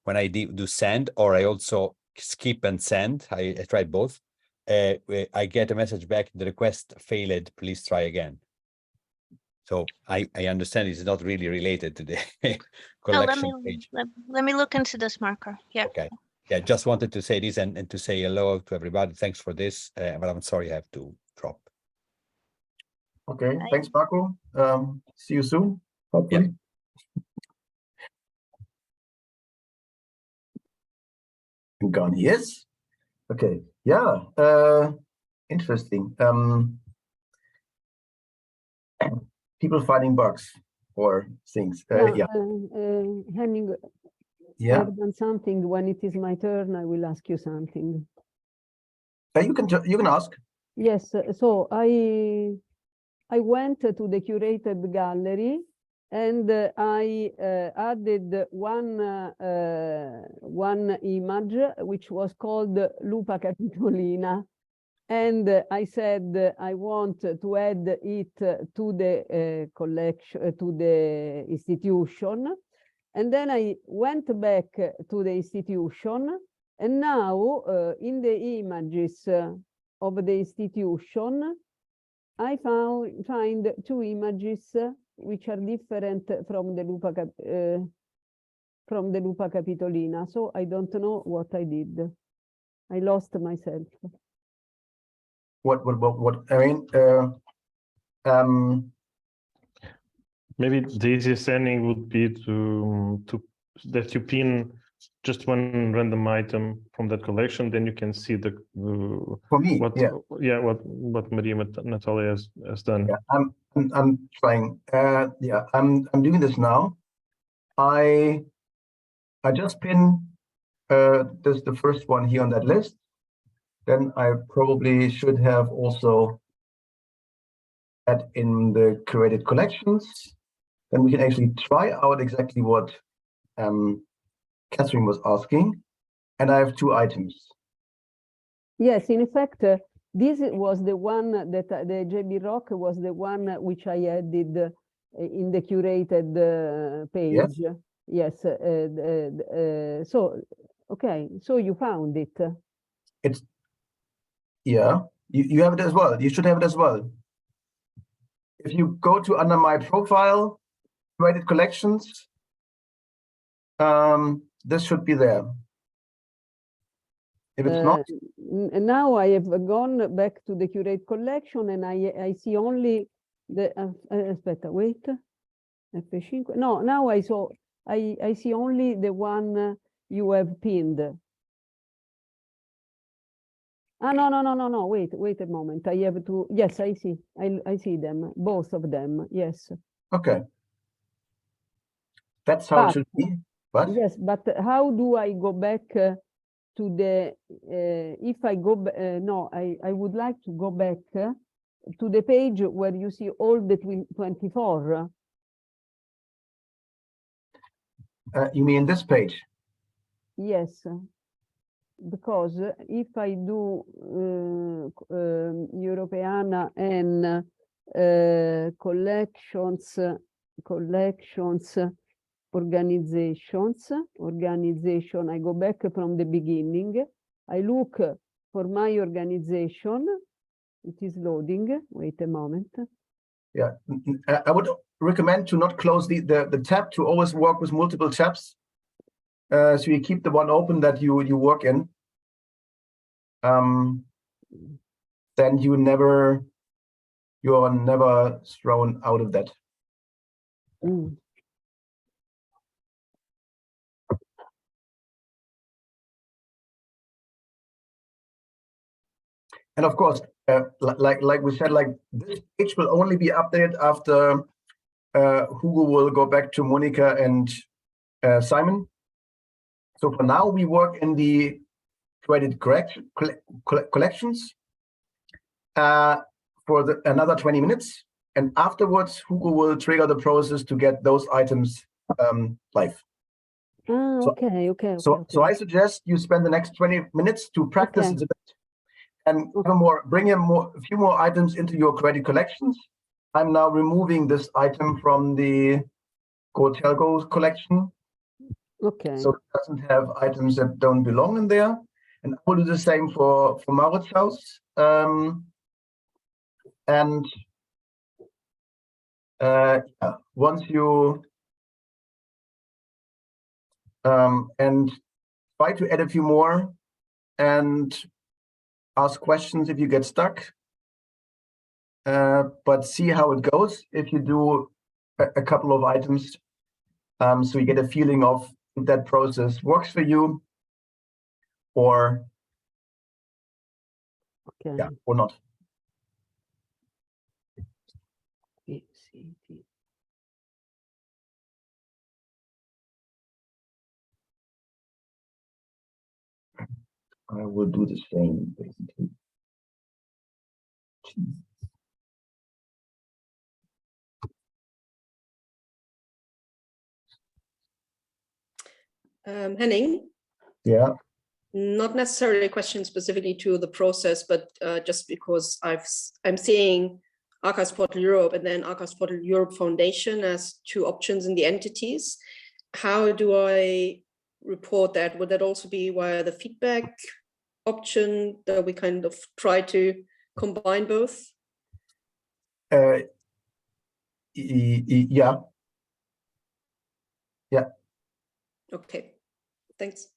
when I do send, or I also skip and send. I tried both. I get a message back, the request failed, please try again. So I understand it's not really related to the collection page. Let me look into this, Marco. Yeah. Okay. Yeah, just wanted to say this and to say hello to everybody. Thanks for this, but I'm sorry I have to drop. Okay, thanks, Marco. See you soon, hopefully. And gone he is. Okay, yeah, interesting. People finding bugs or things. Henning, I have done something. When it is my turn, I will ask you something. You can ask. Yes, so I went to the curated gallery and I added one image which was called Lupa Capitolina. And I said I want to add it to the collection, to the institution. And then I went back to the institution, and now in the images of the institution, I find two images which are different from the Lupa Capitolina. So I don't know what I did. I lost myself. What I mean, maybe the easiest ending would be to that you pin just one random item from that collection, then you can see the for me, what Maria Natalia has done. Yeah, I'm trying. I'm doing this now. I just pin this the first one here on that list. Then I probably should have also add in the curated collections. Then we can actually try out exactly what Catherine was asking. And I have two items. Yes, in fact, this was the one that the JB Rock was the one which I added in the curated page. Yes. So, okay, so you found it. You have it as well. You should have it as well. If you go to under my profile, curated collections, this should be there. If it's not, now I have gone back to the curate collection and I see only the aspetta, wait. F5. No, now I see only the one you have pinned. No, wait a moment. I have to, yes, I see them, both of them, yes. Okay. That's how it should be. But yes, but how do I go back to the, if I go, no, I would like to go back to the page where you see all the 24. You mean this page? Yes. Because if I do Europeana and collections, organization, I go back from the beginning. I look for my organization. It is loading. Wait a moment. Yeah, I would recommend to not close the tab, to always work with multiple tabs. so you keep the one open that you work in, then you are never thrown out of that. Mm. And of course, like we said, like this page will only be updated after Hugo will go back to Monica and Simon. So for now, we work in the credit collections for another 20 minutes. And afterwards, Hugo will trigger the process to get those items live. Ah, So- okay. So I suggest you spend the next 20 minutes to practice Okay. it a bit and bring in a few more items into your credit collections. I'm now removing this item from the Go collection, Okay. so it doesn't have items that don't belong in there. And I will do the same for Maurits' house. And once you and try to add a few more and ask questions if you get stuck. But see how it goes if you do a couple of items, so you get a feeling of if that process works for you or Okay. or not. I will do the same basically. Henning, Yeah. not necessarily a question specifically to the process, but just because I'm seeing Archives Portal Europe and then Archives Portal Europe Foundation as two options in the entities. How do I report that? Would that also be via the feedback option that we kind of try to combine both? Yeah. Okay, thanks.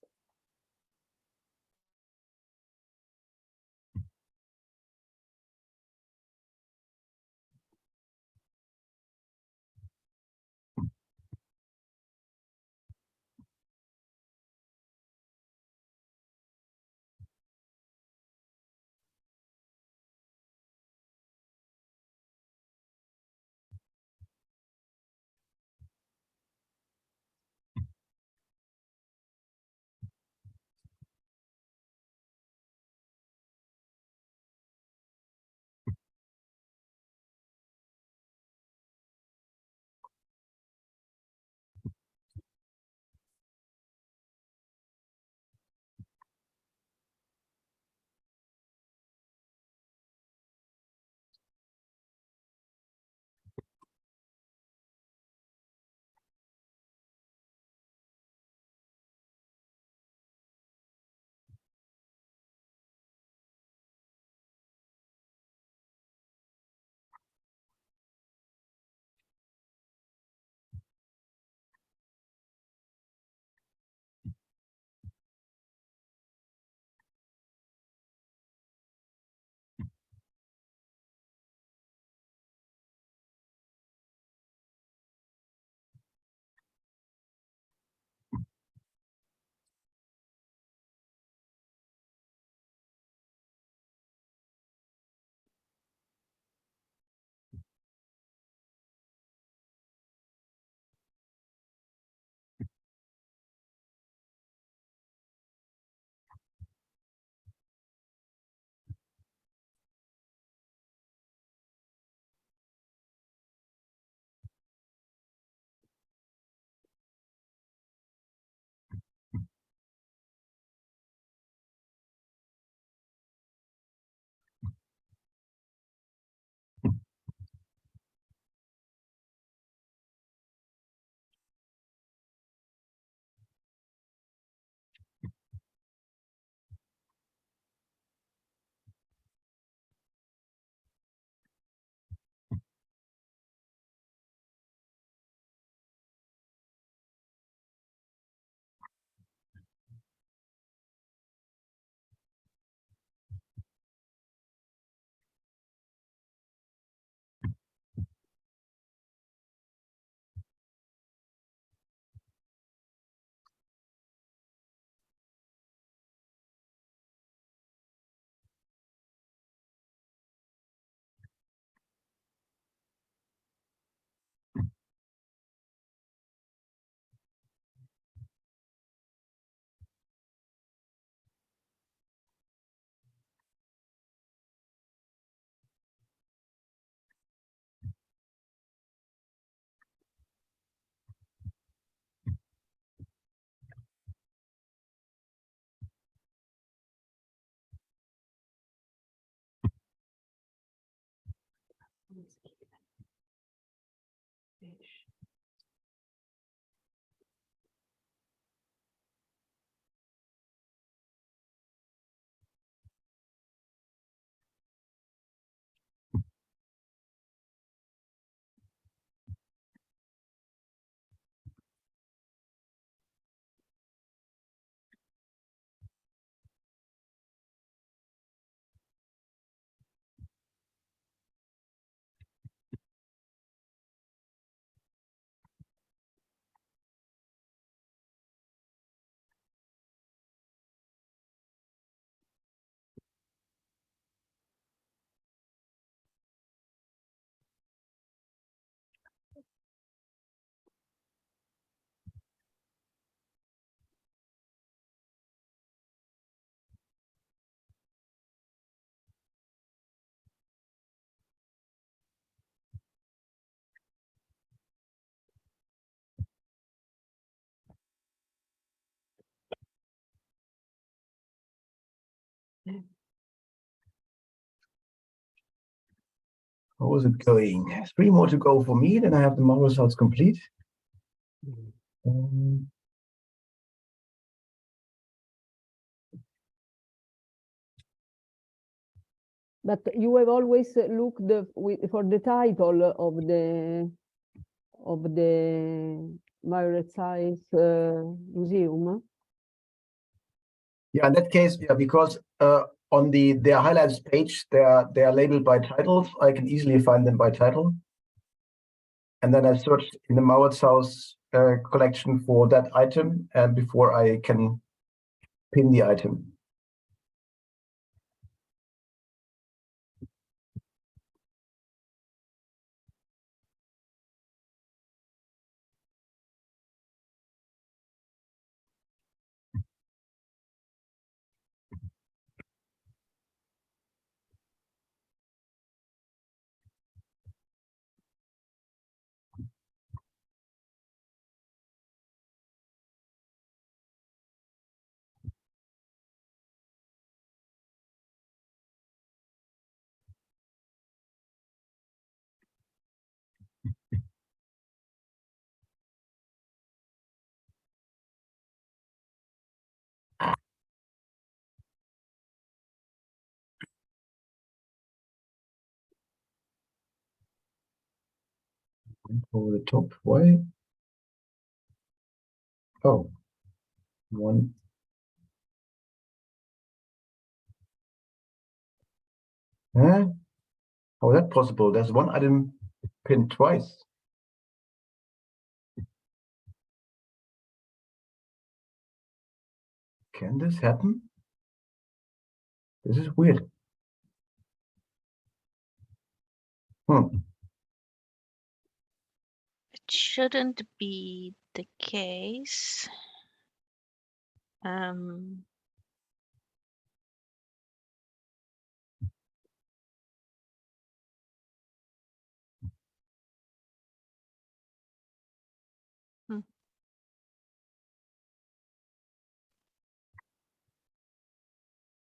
How is it going? 3 more to go for me, then I have the model results complete. But you have always looked for the title of the Violet Science Museum. Yeah, in that case, yeah, because on their highlights page, they are labeled by titles. I can easily find them by title. And then I searched in the Mauritshuis collection for that item, and before I can pin the item. Over the top, why? Oh, one. Huh? How is that possible? There's one item pinned twice. Can this happen? This is weird. It shouldn't be the case.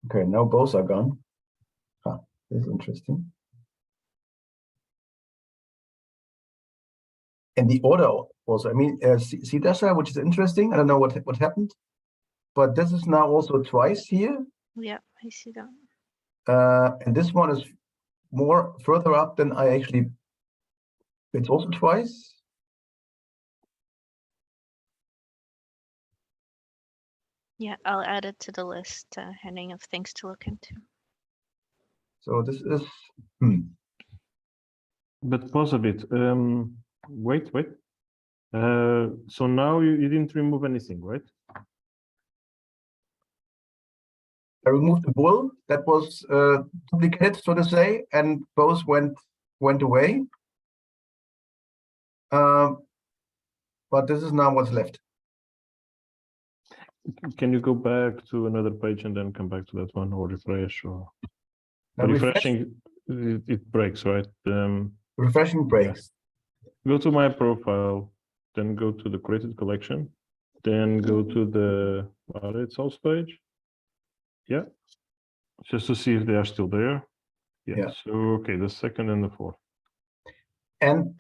Okay, now both are gone. Huh, this is interesting. And the order also, I mean, see Dasha, which is interesting. I don't know what happened, but this is now also twice here. Yeah, I see that. And this one is more further up than I actually, it's also twice. Yeah, I'll add it to the list, Henning, of things to look into. So this is, But pause a bit. Wait. So now you didn't remove anything, right? I removed the bull that was duplicated, so to say, and both went away. But this is now what's left. Can you go back to another page and then come back to that one, or refresh, or refreshing? It breaks, right? Refreshing breaks. Yeah. Go to my profile, then go to the created collection, then go to the Mauritshuis page. Yeah, just to see if they are still there. Yeah. So okay, the second and the fourth. and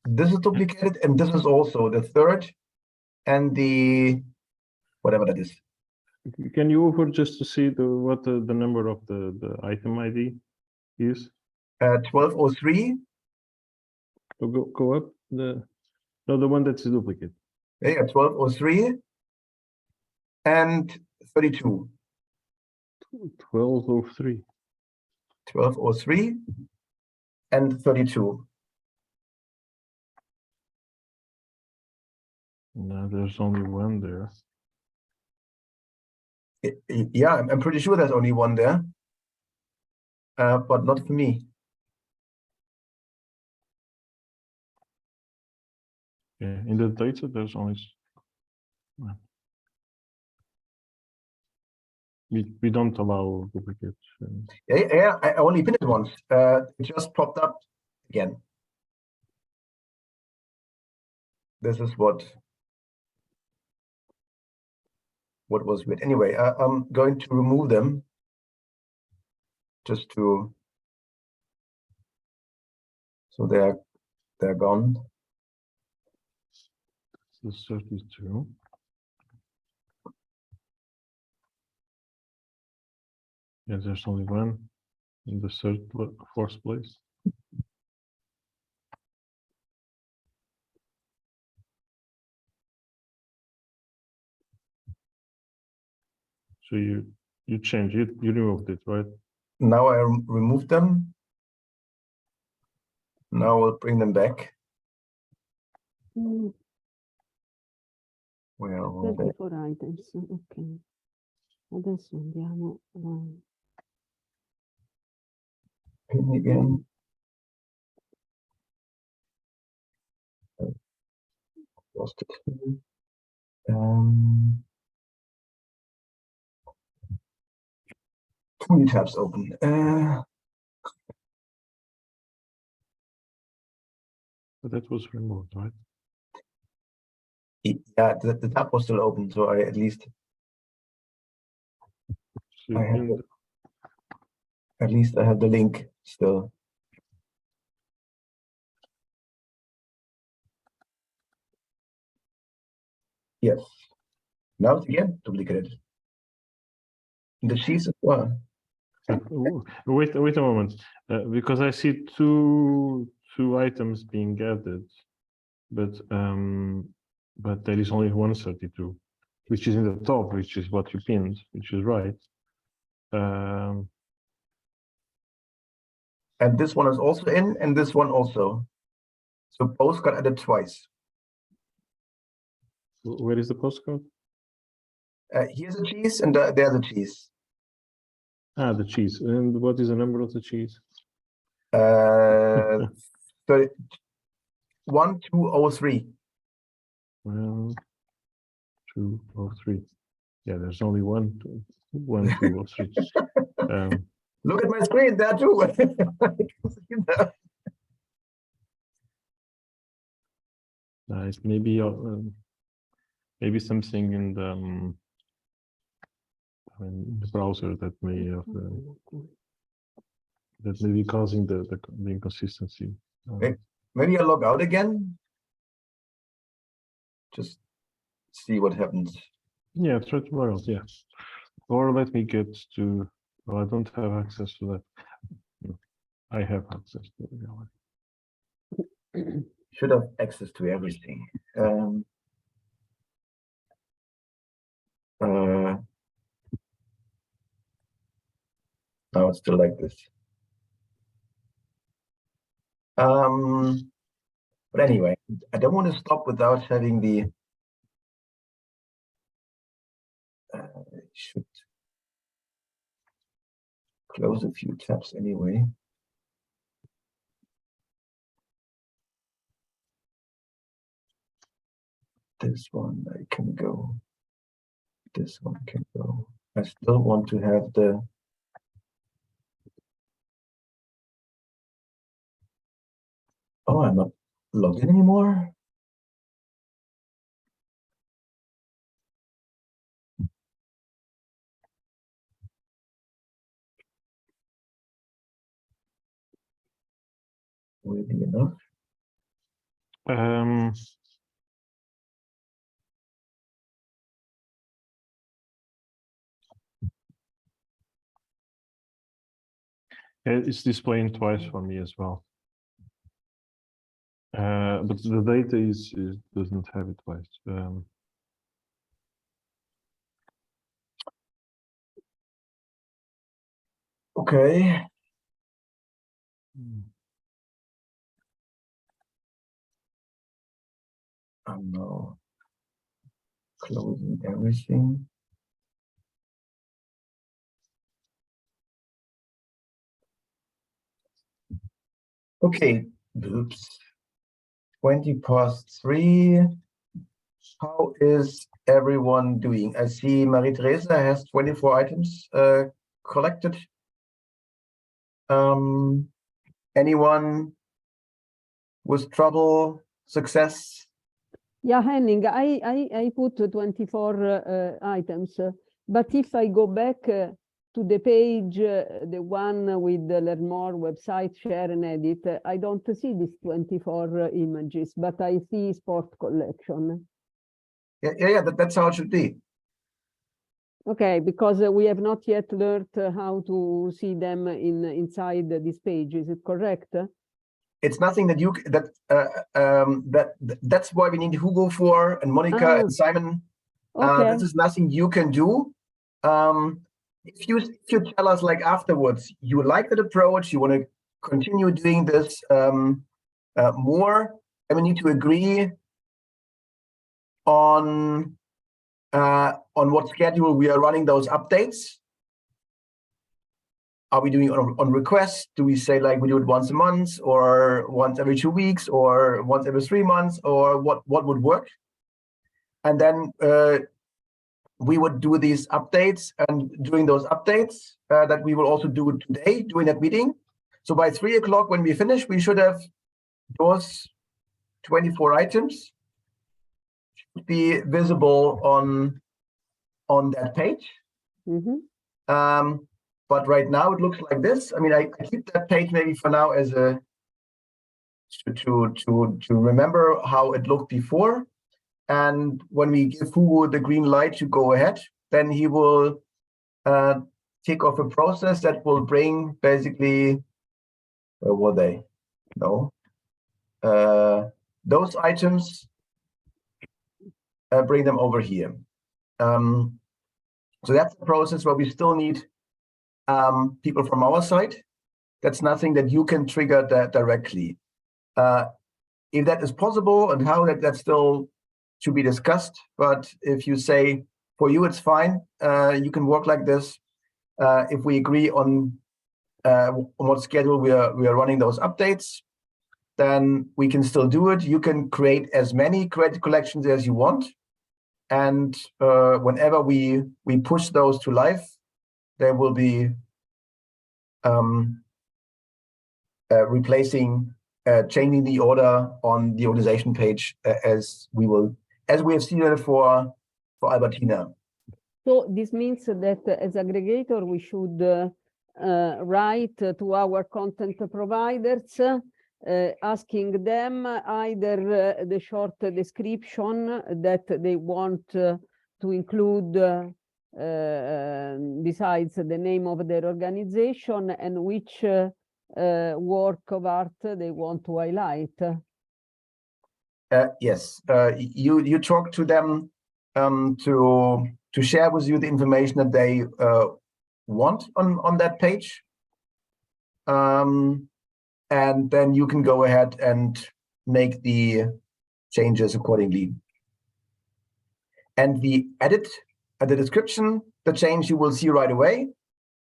this is duplicated, and this is also the third, and the whatever that is. Can you over just to see what the number of the item ID is? 1203. So go up the one that's a duplicate. Yeah, 1203 and 32. 1203. 1203 and 32. No, there's only one there. Yeah, I'm pretty sure there's only one there, but not for me. Yeah, in the data, there's only one. We don't allow duplicates. Yeah, I only pinned it once. It just popped up again. This is what was weird. Anyway, I'm going to remove them just to so they're gone. This is 32. Yeah, there's only one in the fourth place. So you changed it, you removed it, right? Now I removed them. Now I'll bring them back. Where are they? 34 items, ok. Adesso andiamo Pin again. Lost it. Too many tabs open. But that was removed, right? Yeah, the tab was still open, so I at least So I have the link still. Yes. Now it's again duplicated. The cheese as well. Wait a moment, because I see two items being added, but there is only 132, which is in the top, which is what you pinned, which is right. And this one is also in, and this one also. So both got added twice. Where is the postcode? Here's a cheese, and there's a cheese. Ah, the cheese. And what is the number of the cheese? 1203. 1, 2, 3. Yeah, there's only 1, 2, 3. Look at my screen there too. Nice. Maybe something in the browser that may have that may be causing the inconsistency. Maybe I'll log out again. Just see what happens. Yeah, try to log out. Yeah, or let me get to. Well, I don't have access to that. No, I have access to the gallery. Should have access to everything. Now it's still like this. But anyway, I don't want to stop without having the. Should close a few tabs anyway. This one I can go. This one can go. I still want to have the. Oh, I'm not logged in anymore. Will it be enough? It's displaying twice for me as well. But the data is doesn't have it twice. Okay. I'm now closing everything. Okay, oops. 3:20. How is everyone doing? I see Marie-Theresa has 24 items collected. Anyone with trouble, success? Yeah, Henning, I put 24 items, but if I go back to the page, the one with the Learn More website, share and edit, I don't see these 24 images, but I see sport collection. Yeah, that's how it should be. Okay, because we have not yet learned how to see them inside this page. Is it correct? It's nothing that that's why we need Hugo for, and Monica and Simon. Okay. This is nothing you can do. If you tell us like afterwards you like that approach, you want to continue doing this more, and we need to agree on what schedule we are running those updates. Are we doing it on request? Do we say like we do it once a month, or once every 2 weeks, or once every 3 months, or what would work? And then we would do these updates, and during those updates that we will also do today during that meeting. So by 3 o'clock when we finish, we should have those 24 items be visible on that page. Mm-hmm. But right now it looks like this. I mean, I keep that page maybe for now as a to remember how it looked before. And when we give Hugo the green light to go ahead, then he will kick off a process that will bring basically, where were they? No, those items, bring them over here. So that's the process where we still need people from our side. That's nothing that you can trigger that directly. If that is possible and how that still to be discussed, but if you say for you it's fine, you can work like this. If we agree on what schedule we are running those updates, then we can still do it. You can create as many credit collections as you want, and whenever we push those to life, there will be replacing, changing the order on the organization page as we have seen it for Albertina. So this means that as aggregator, we should write to our content providers, asking them either the short description that they want to include besides the name of their organization, and which work of art they want to highlight. Yes, you talk to them to share with you the information that they want on that page, and then you can go ahead and make the changes accordingly. And the edit, the description, the change you will see right away.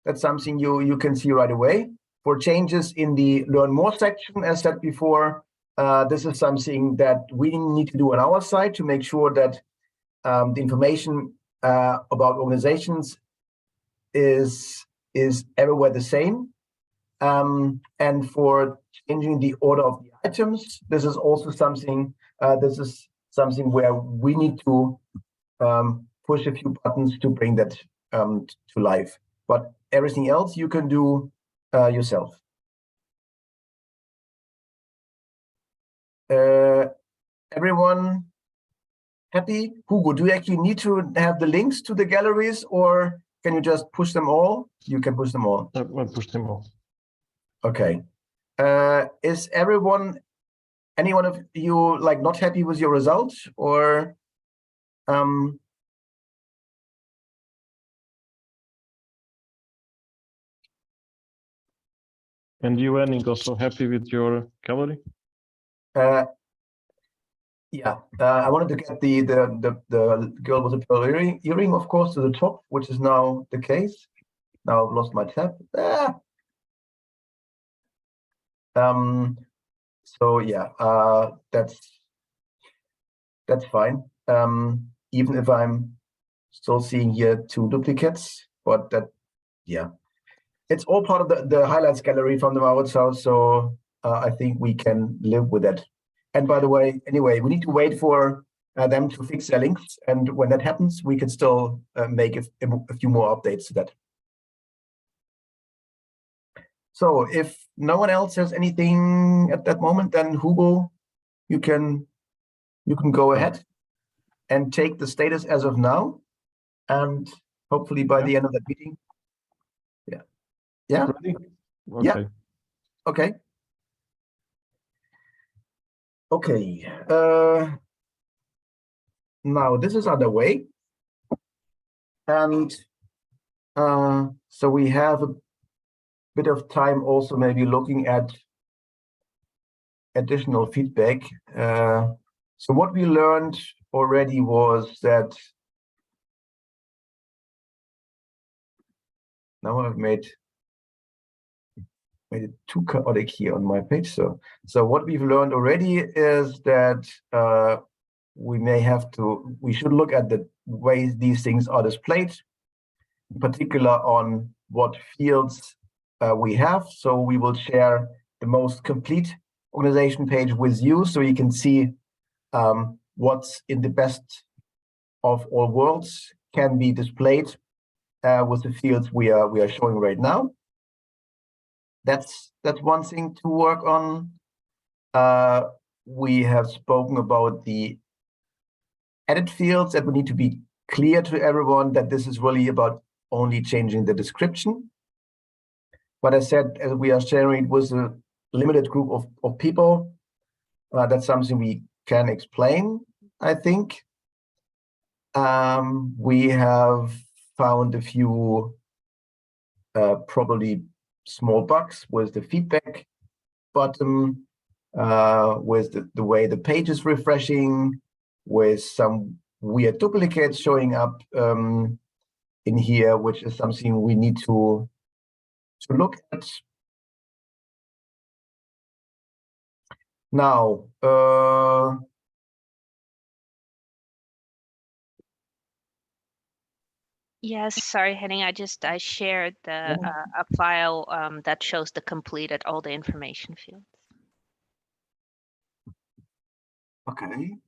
That's something you can see right away. For changes in the Learn More section, as said before, this is something that we need to do on our side to make sure that the information about organizations is everywhere the same. And for changing the order of the items, this is also something. This is something where we need to push a few buttons to bring that to life. But everything else you can do yourself. everyone happy? Hugo, do you actually need to have the links to the galleries, or can you just push them all? You can push them all. I push them all. Okay. Is any one of you like not happy with your result, or And you, Henning, also happy with your gallery? yeah, I wanted to get the girl with the pearl earring, of course, to the top, which is now the case. Now I've lost my tab. So yeah, that's fine. Even if I'm still seeing here 2 duplicates, but that, yeah, it's all part of the highlights gallery from the Maurits house. So I think we can live with that. And by the way, anyway, we need to wait for them to fix their links. And when that happens, we can still make a few more updates to that. So if no one else has anything at that moment, then Hugo, you can go ahead and take the status as of now. And hopefully by the end of that meeting. Yeah. Yeah. Ready? Okay. Yeah. Okay. Okay. Now this is underway. And so we have a bit of time also maybe looking at additional feedback. So what we learned already was that now I've made it too chaotic here on my page. So what we've learned already is that we should look at the ways these things are displayed, in particular on what fields we have. So we will share the most complete organization page with you, so you can see what's in the best of all worlds can be displayed with the fields we are showing right now. That's one thing to work on. We have spoken about the edit fields, that we need to be clear to everyone that this is really about only changing the description. But I said, as we are sharing it with a limited group of people, that's something we can explain, I think. We have found a few probably small bugs with the feedback button, with the way the page is refreshing, with some weird duplicates showing up in here, which is something we need to look at. Now, Yes, sorry, Henning. I shared a file that shows the completed all the information fields. okay.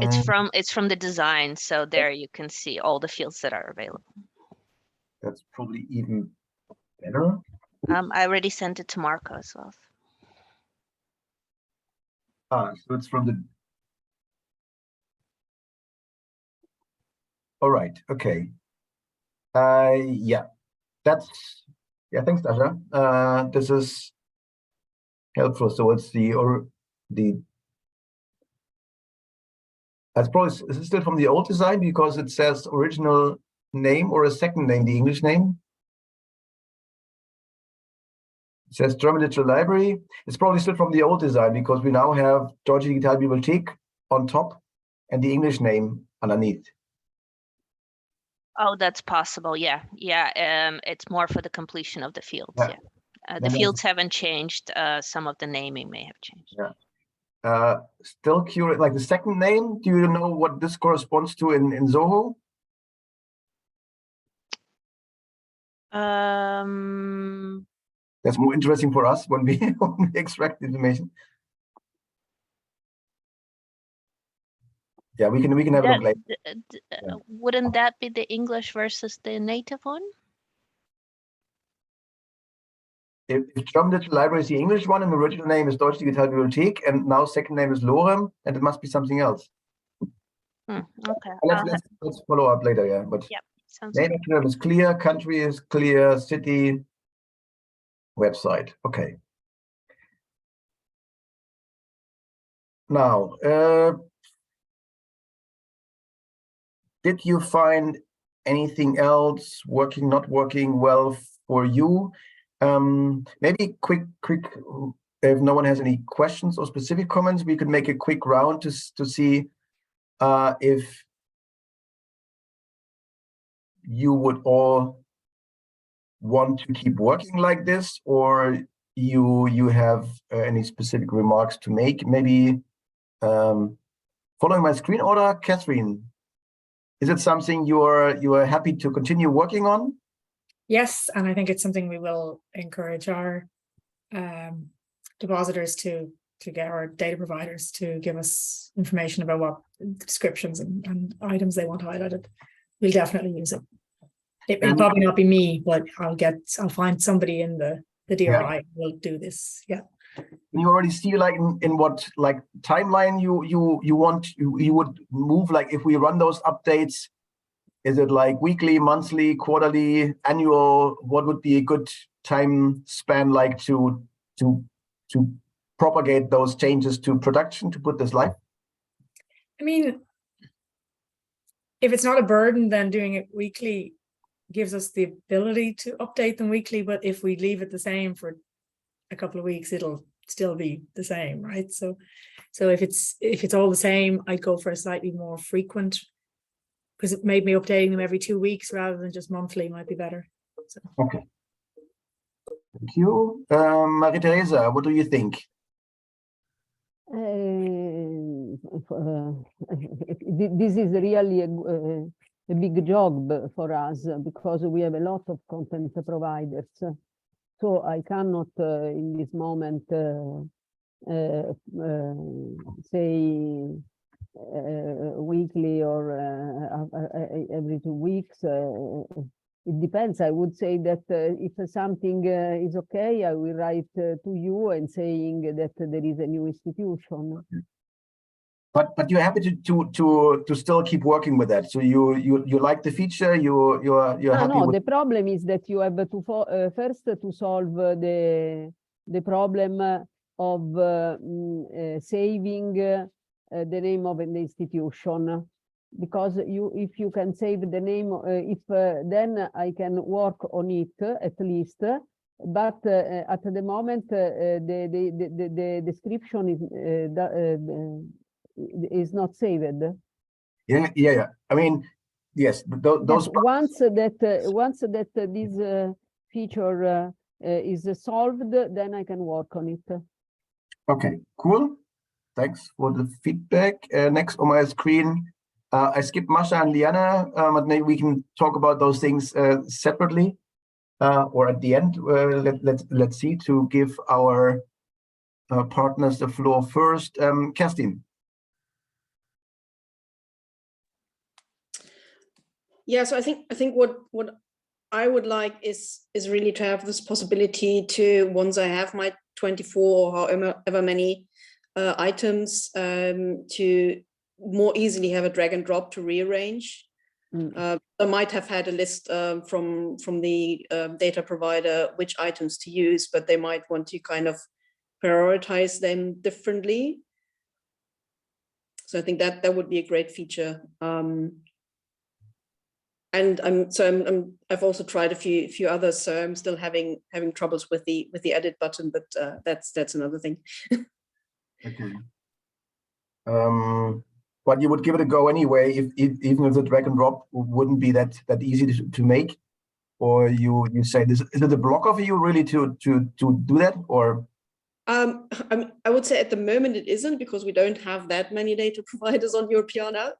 It's from the design, so there you can see all the fields that are available. That's probably even better. I already sent it to Marco as well. So it's from the. All right. Okay. Yeah. Thanks, Dasha. This is helpful. So it's that's probably, is it still from the old design because it says original name or a second name, the English name? It says German Digital Library. It's probably still from the old design because we now have Deutsche Digitalbibliothek on top and the English name underneath. Oh, that's possible. Yeah. It's more for the completion of the fields. Yeah. The fields haven't changed. Some of the naming may have changed. Yeah. Still curious, like the second name, do you know what this corresponds to in Zoho? That's more interesting for us when we extract information. Yeah, we can have a look later. Wouldn't that be the English versus the native one? if German Digital Library is the English one and the original name is Deutsche Digitalbibliothek and now second name is Lorem, and it must be something else. Okay. Let's follow up later, yeah. But Yep. Sounds name good. of German is clear, country is clear, city, website. Okay. Now, did you find anything else working, not working well for you? Maybe quick. If no one has any questions or specific comments, we could make a quick round to see if you would all want to keep working like this, or you have any specific remarks to make. Maybe following my screen order, Catherine, is it something you are happy to continue working on? Yes, and I think it's something we will encourage our depositors to get our data providers to give us information about what descriptions and items they want highlighted. We'll definitely use it. It'll probably not be me, but I'll find somebody in the DRI who will do this. Yeah. You already see like in what like timeline you would move, like if we run those updates, is it like weekly, monthly, quarterly, annual? What would be a good time span like to propagate those changes to production, to put this live? I mean, if it's not a burden, then doing it weekly gives us the ability to update them weekly. But if we leave it the same for a couple of weeks, it'll still be the same, right? So if it's all the same, I'd go for a slightly more frequent, because it made me updating them every 2 weeks rather than just monthly might be better. So. Okay. Thank you. Marie-Theresa, what do you think? This is really a big job for us because we have a lot of content providers. So I cannot in this moment say weekly or every 2 weeks. It depends. I would say that if something is okay, I will write to you and saying that there is a new institution. But you're happy to still keep working with that. So you like the feature. You're happy. No, the problem is that you have to first to solve the problem of saving the name of an institution, because if you can save the name, then I can work on it at least. But at the moment, the description is not saved. Yeah. I mean, yes, but those once that this feature is solved, then I can work on it. Okay, cool. Thanks for the feedback. Next on my screen, I skipped Masha and Liana, but maybe we can talk about those things separately or at the end. Let's see, to give our partners the floor first. Kerstin. Yeah, so I think what I would like is really to have this possibility to, once I have my 24 or however many items, to more easily have a drag and drop to rearrange. I might have had a list from the data provider which items to use, but they might want to kind of prioritize them differently. So I think that would be a great feature. And I've also tried a few others, so I'm still having troubles with the edit button, but that's another thing. Okay. But you would give it a go anyway, even if the drag and drop wouldn't be that easy to make, or you say this, is it a blocker for you really to do that, or? I would say at the moment it isn't, because we don't have that many data providers on Europeana.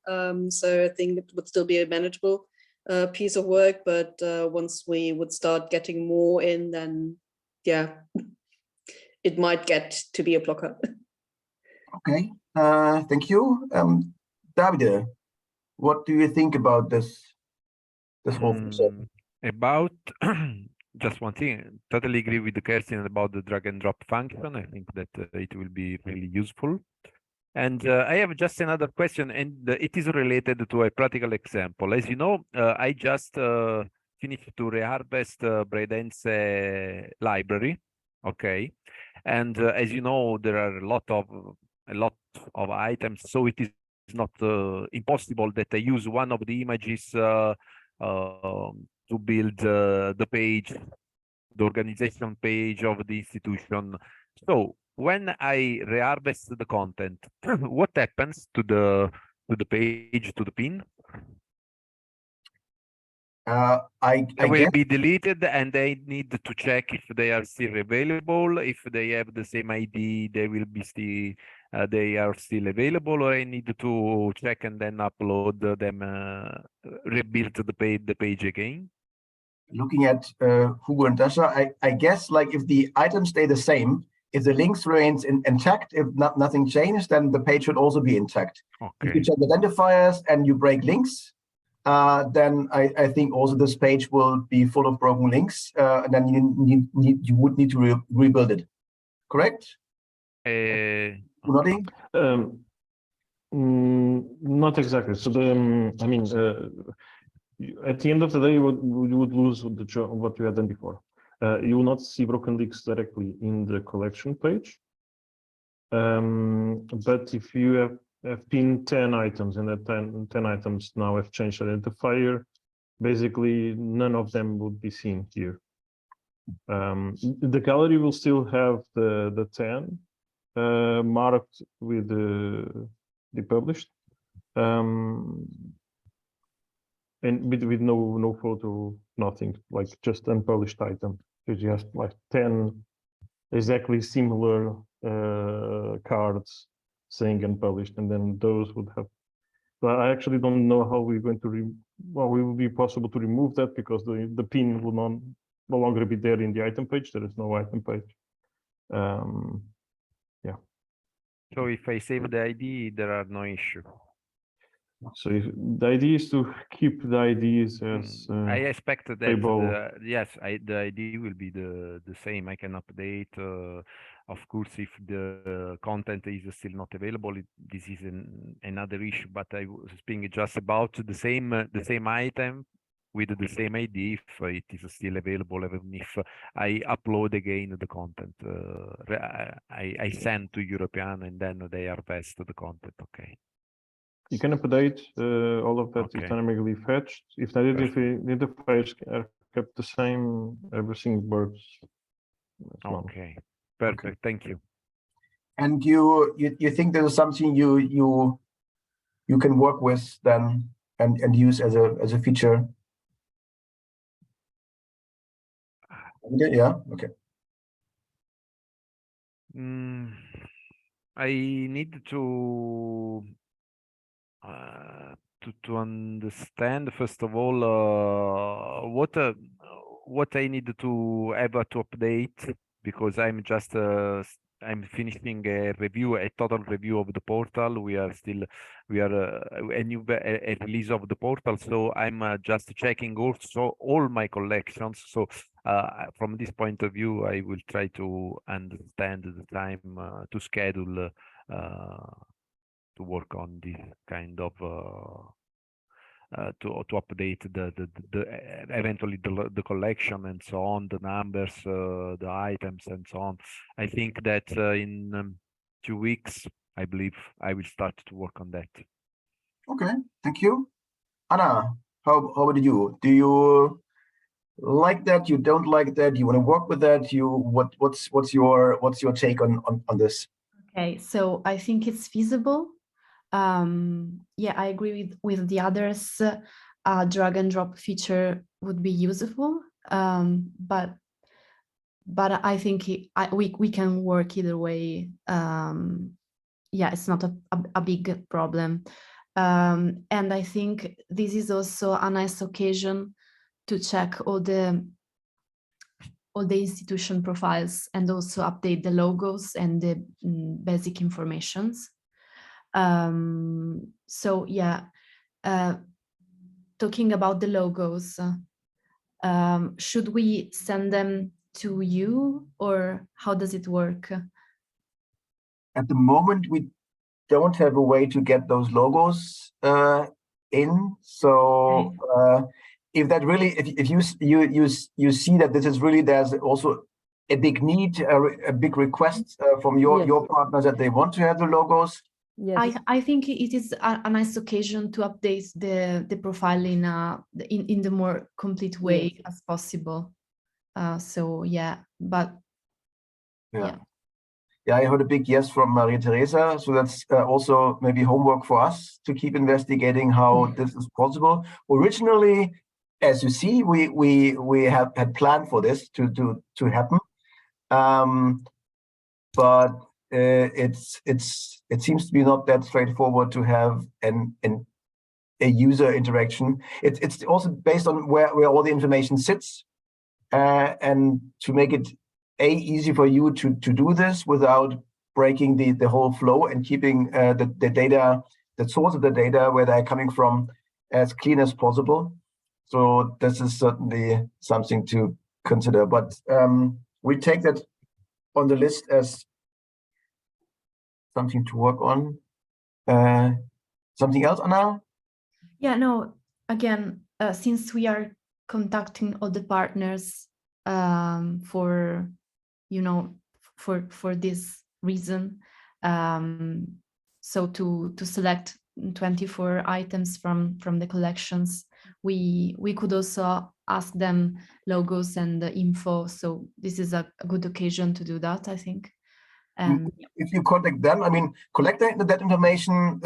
So I think it would still be a manageable piece of work, but once we would start getting more in, then yeah, it might get to be a blocker. Okay, thank you. Davide, what do you think about this whole thing? About just one thing. Totally agree with the Kerstin about the drag and drop function. I think that it will be really useful. And I have just another question, and it is related to a practical example. As you know, I just finished to reharvest Bredense library. Okay, and as you know, there are a lot of items, so it is not impossible that I use one of the images to build the page, the organization page of the institution. So when I reharvest the content, what happens to the page, to the pin? I Will guess be deleted, and I need to check if they are still available. If they have the same ID, they will be still they are still available, or I need to check and then upload them, rebuild the page again. looking at Hugo and Dasha, I guess like if the items stay the same, if the links remains intact, if nothing changed, then the page should also be intact. If you Okay. check identifiers and you break links, then I think also this page will be full of broken links, and then you would need to rebuild it. Correct? Nodding? Not exactly. So I mean, at the end of the day, you would lose what you had done before. You will not see broken links directly in the collection page. But if you have pinned 10 items and that 10 items now have changed identifier, basically none of them would be seen here. The gallery will still have the 10 marked with the published, and with no photo, nothing, like just unpublished item. So you have like 10 exactly similar cards saying unpublished, and then those would have. But I actually don't know how we're going to well, it will be possible to remove that because the pin will no longer be there in the item page. There is no item page. Yeah. So if I save the ID, there are no issue. So the idea is to keep the IDs as I expect that stable. yes, the ID will be the same. I can update. Of course, if the content is still not available, this is another issue. But I was speaking just about the same item with the same ID, if it is still available, even if I upload again the content. I send to European, and then they harvest the content. Okay. You can update all of that is Okay. dynamically fetched. If the identifiers are kept the same, everything works. as normal. Okay. Perfect. Thank you. And you think there's something you can work with then and use as a feature? Yeah. Okay. I need to understand first of all what I need to ever to update, because I'm just I'm finishing a total review of the portal. We are a release of the portal, so I'm just checking also all my collections. So from this point of view, I will try to understand the time to schedule to work on this kind of to update the eventually the collection and so on, the numbers, the items and so on. I think that in 2 weeks, I believe I will start to work on that. Okay, thank you. Anna, how about you? Do you like that? You don't like that? You want to work with that? What's your take on this? Okay, so I think it's feasible. Yeah, I agree with the others. Drag and drop feature would be useful, but I think we can work either way. Yeah, it's not a big problem, and I think this is also a nice occasion to check all the institution profiles and also update the logos and the basic informations. So yeah, talking about the logos, should we send them to you, or how does it work? At the moment, we don't have a way to get those logos in. So if that really, if you see that this is really, there's also a big need, a big request from your partners that they want to have the logos. Yes. I think it is a nice occasion to update the profile in the more complete way as possible. So yeah, but yeah. Yeah, I heard a big yes from Maria Teresa. So that's also maybe homework for us to keep investigating how this is possible. Originally, as you see, we have had planned for this to happen, but it seems to be not that straightforward to have a user interaction. It's also based on where all the information sits, and to make it easy for you to do this without breaking the whole flow and keeping the data, the source of the data, where they're coming from, as clean as possible. So this is certainly something to consider, but we take that on the list as something to work on. Something else, Anna? Yeah, no, again, since we are contacting all the partners for, for this reason, so to select 24 items from the collections, we could also ask them logos and the info. So this is a good occasion to do that, I think. If you contact them, I mean, collecting that information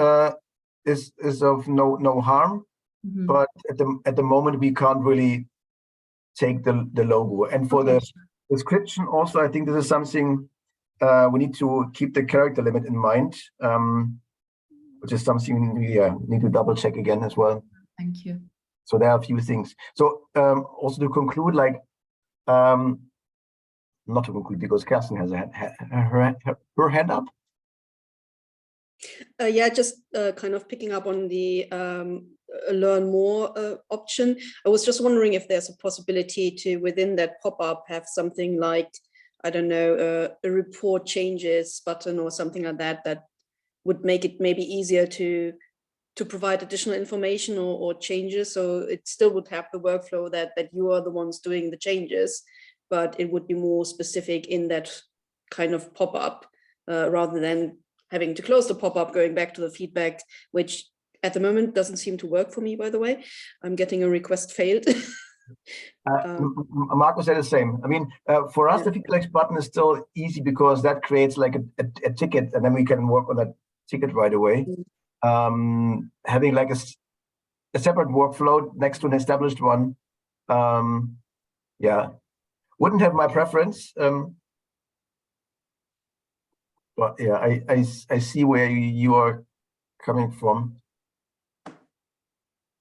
is of no harm, but at the moment we can't really take the logo. And for the description also, I think this is something we need to keep the character limit in mind, which is something we need to double check again as well. Thank you. So there are a few things. So also to conclude, like, not to conclude because Kerstin has her hand up. Yeah, just kind of picking up on the learn more option. I was just wondering if there's a possibility to, within that pop-up, have something like, I don't know, a report changes button or something like that, that would make it maybe easier to provide additional information or changes. So it still would have the workflow that you are the ones doing the changes, but it would be more specific in that kind of pop-up rather than having to close the pop-up, going back to the feedback, which at the moment doesn't seem to work for me, by the way. I'm getting a request failed. Marco said the same. I mean, for us, the feedback button is still easy because that creates like a ticket, and then we can work on that ticket right away. Having like a separate workflow next to an established one, yeah, wouldn't have my preference. But yeah, I see where you are coming from.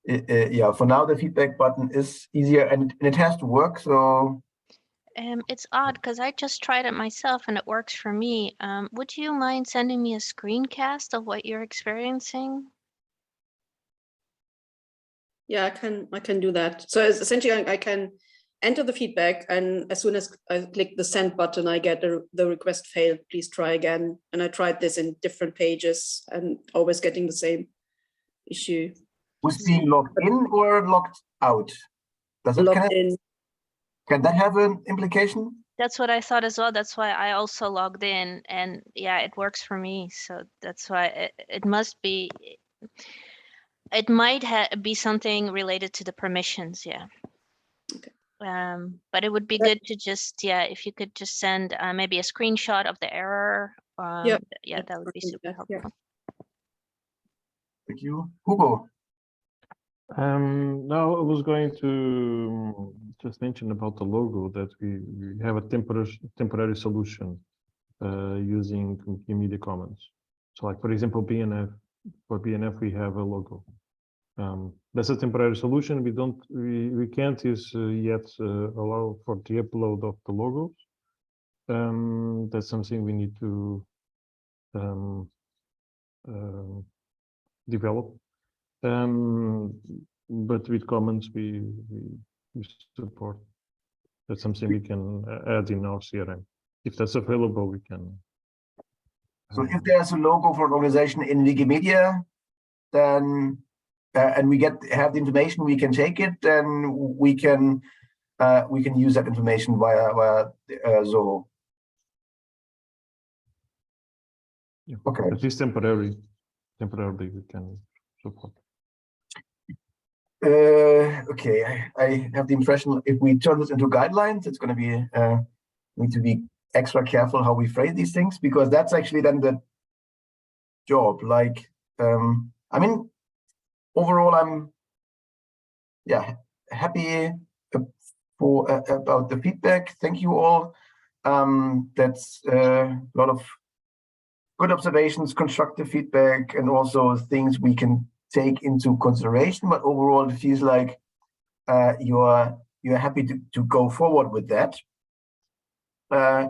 Yeah, for now the feedback button is easier and it has to work. So it's odd because I just tried it myself and it works for me. Would you mind sending me a screencast of what you're experiencing? Yeah, I can do that. So essentially, I can enter the feedback, and as soon as I click the send button, I get the request failed. Please try again. And I tried this in different pages and always getting the same issue. Was being logged in or logged out? Does it logged in? Can that have an implication? That's what I thought as well. That's why I also logged in, and yeah, it works for me. So that's why it must be. It might be something related to the permissions, yeah. Okay. But it would be good to just, if you could just send maybe a screenshot of the error. Yeah, that would be super helpful. Yeah. Thank you. Hugo. Now I was going to just mention about the logo that we have a temporary solution using Wikimedia Commons. So like, for example, BNF, for BNF, we have a logo. That's a temporary solution. We can't yet allow for the upload of the logos. That's something we need to develop. But with Commons, we we support. That's something we can add in our CRM. If that's available, we can. So if there's a logo for an organization in Wikimedia, then and we have the information, we can take it, then we can use that information via Zoho. Yeah. Okay. At least temporarily we can support. Okay, I have the impression if we turn this into guidelines, it's going to be need to be extra careful how we phrase these things, because that's actually then the job. Like, I mean, overall, I'm happy about the feedback. Thank you all. That's a lot of good observations, constructive feedback, and also things we can take into consideration. But overall, it feels like you're happy to go forward with that,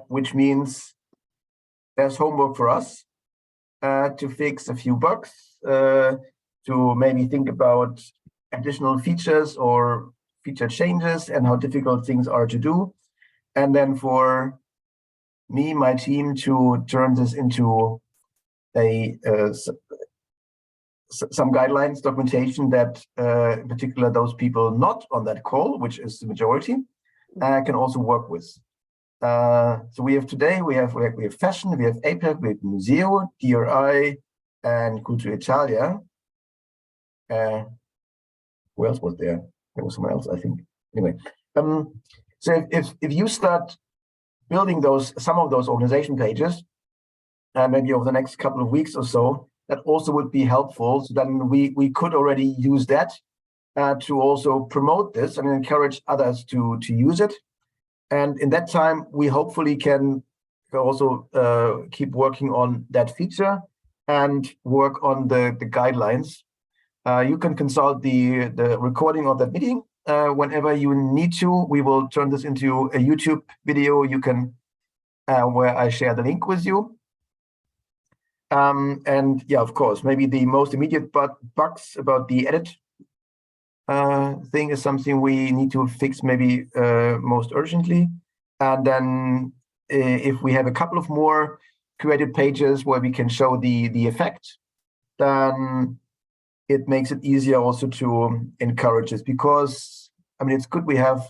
which means there's homework for us to fix a few bugs, to maybe think about additional features or feature changes and how difficult things are to do. And then for me, my team, to turn this into some guidelines, documentation that in particular those people not on that call, which is the majority, can also work with. So we have today, we have fashion, we have APAC, we have Museo, DRI, and Cultura Italia. Who else was there? There was someone else, I think. Anyway, so if you start building some of those organization pages, maybe over the next couple of weeks or so, that also would be helpful. So then we could already use that to also promote this and encourage others to use it. And in that time, we hopefully can also keep working on that feature and work on the guidelines. You can consult the recording of that meeting whenever you need to. We will turn this into a YouTube video. You can where I share the link with you. And yeah, of course, maybe the most immediate bugs about the edit thing is something we need to fix maybe most urgently. And then if we have a couple of more created pages where we can show the effect, then it makes it easier also to encourage this, because I mean, it's good we have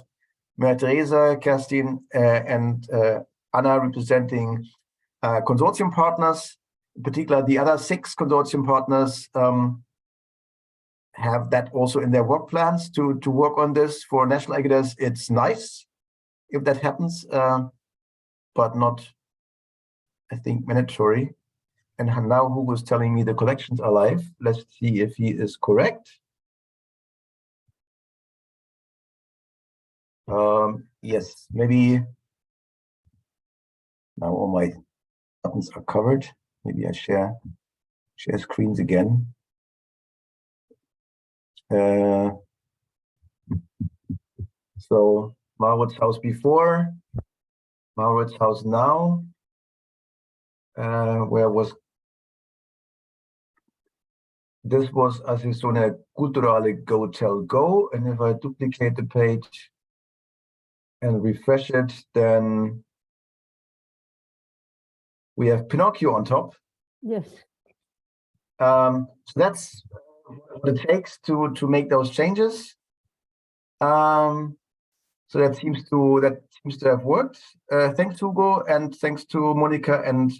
Maria Teresa, Kerstin, and Anna representing consortium partners. In particular, the other 6 consortium partners have that also in their work plans to work on this. For national aggregators, it's nice if that happens, but not, I think, mandatory. And now Hugo is telling me the collections are live. Let's see if he is correct. Yes, maybe now all my buttons are covered. Maybe I share screens again. So Margaret's house before, Margaret's house now. Where was this? Was Assessone Culturale Go Tell Go, and if I duplicate the page and refresh it, then we have Pinocchio on top. Yes. So that's what it takes to make those changes. So that seems to have worked. Thanks, Hugo, and thanks to Monica and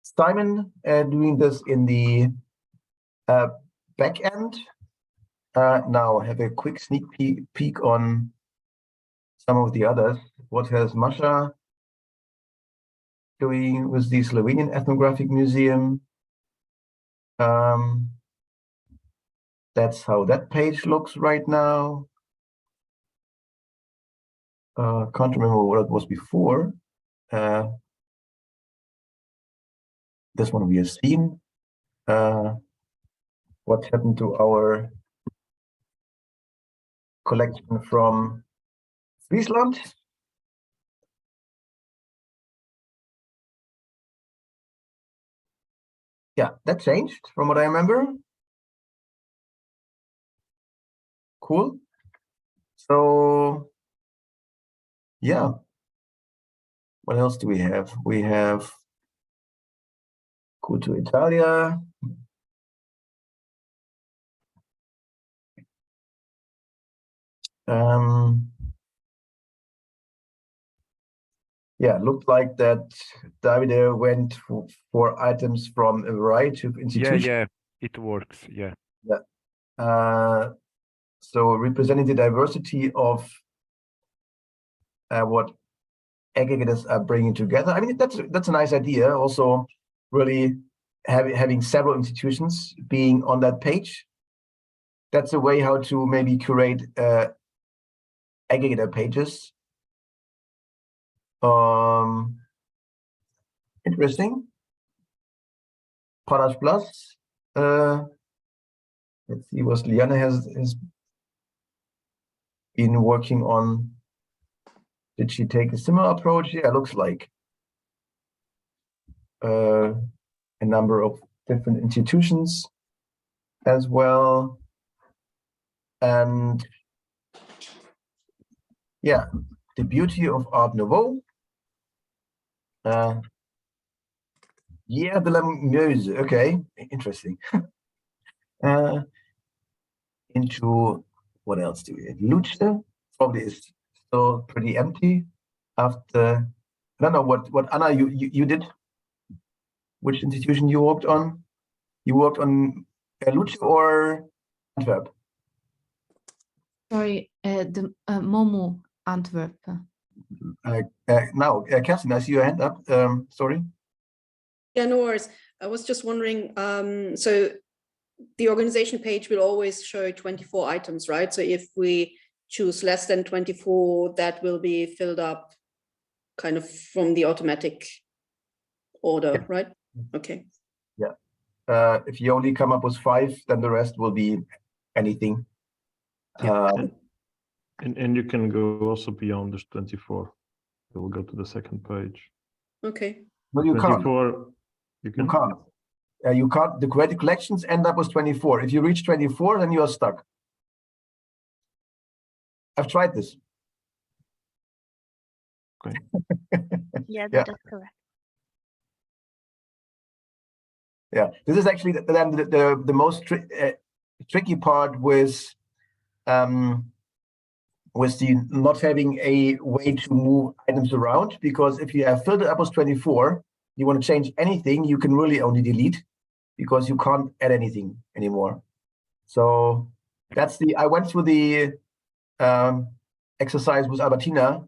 Simon doing this in the back end. Now have a quick sneak peek on some of the others. What has Masha doing with the Slovenian Ethnographic Museum? That's how that page looks right now. Can't remember what it was before. This one we have seen. What happened to our collection from Friesland? Yeah, that changed from what I remember. Cool. So, yeah. What else do we have? We have go to Italia. Yeah, looked like that Davide went for items from a variety of institutions. Yeah, it works. Yeah. So representing the diversity of what aggregators are bringing together. I mean, that's a nice idea. Also, really having several institutions being on that page. That's a way how to maybe curate aggregator pages. Interesting. Potash Plus. Let's see what Liana has been working on. Did she take a similar approach? Yeah, looks like a number of different institutions as well. And yeah, the beauty of Art Nouveau. Yeah, de la Meuse. Okay, interesting. Into what else do we have? Luce probably is still pretty empty after. I don't know what Anna you did. Which institution you worked on? You worked on Luce or Antwerp? Sorry, the Momo Antwerp. Now, Kerstin, I see your hand up. Sorry. Yeah, no worries. I was just wondering, so the organization page will always show 24 items, right? So if we choose less than 24, that will be filled up kind of from the automatic order, Yeah. right? Okay. Yeah. If you only come up with 5, then the rest will be anything. And you can go also beyond this 24. We'll go to the second page. Okay. No, you 24, can't. you can? You can't. You can't. The creative collections end up with 24. If you reach 24, then you are stuck. I've tried this. Okay. Yeah, Yeah. that is correct. Yeah, this is actually the most tricky part with the not having a way to move items around, because if you have filled it up with 24, you want to change anything, you can really only delete, because you can't add anything anymore. So that's I went through the exercise with Albertina,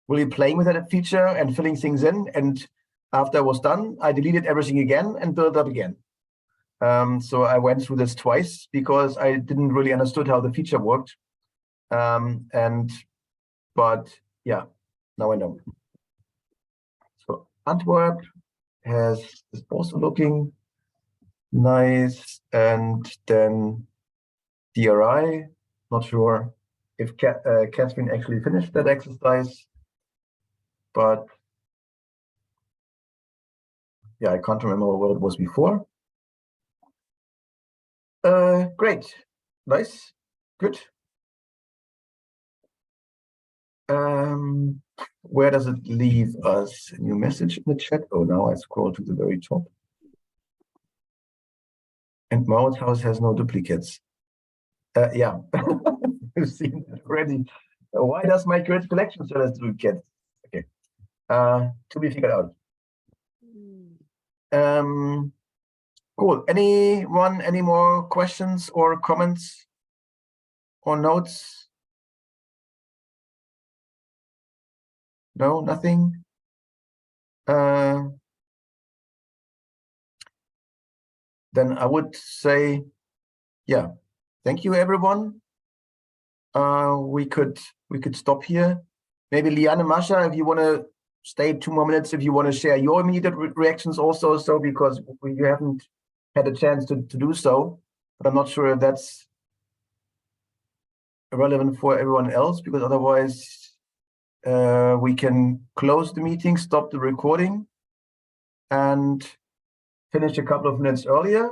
really playing with that feature and filling things in. And after I was done, I deleted everything again and built up again. So I went through this twice because I didn't really understood how the feature worked. But yeah, now I know. So Antwerp is also looking nice, and then DRI. Not sure if Catherine actually finished that exercise, but yeah, I can't remember what it was before. Great, nice, good. Where does it leave us? A new message in the chat. Oh, now I scroll to the very top. And Maurits house has no duplicates. Yeah, we've seen that already. Why does my creative collection still has duplicates? Okay, to be figured out. Cool. Anyone? Any more questions or comments or notes? No, nothing. Then I would say, yeah, thank you, everyone. We could stop here. Maybe Liane, Masha, if you want to stay 2 more minutes, if you want to share your immediate reactions also, so because you haven't had a chance to do so, but I'm not sure if that's relevant for everyone else, because otherwise we can close the meeting, stop the recording, and finish a couple of minutes earlier.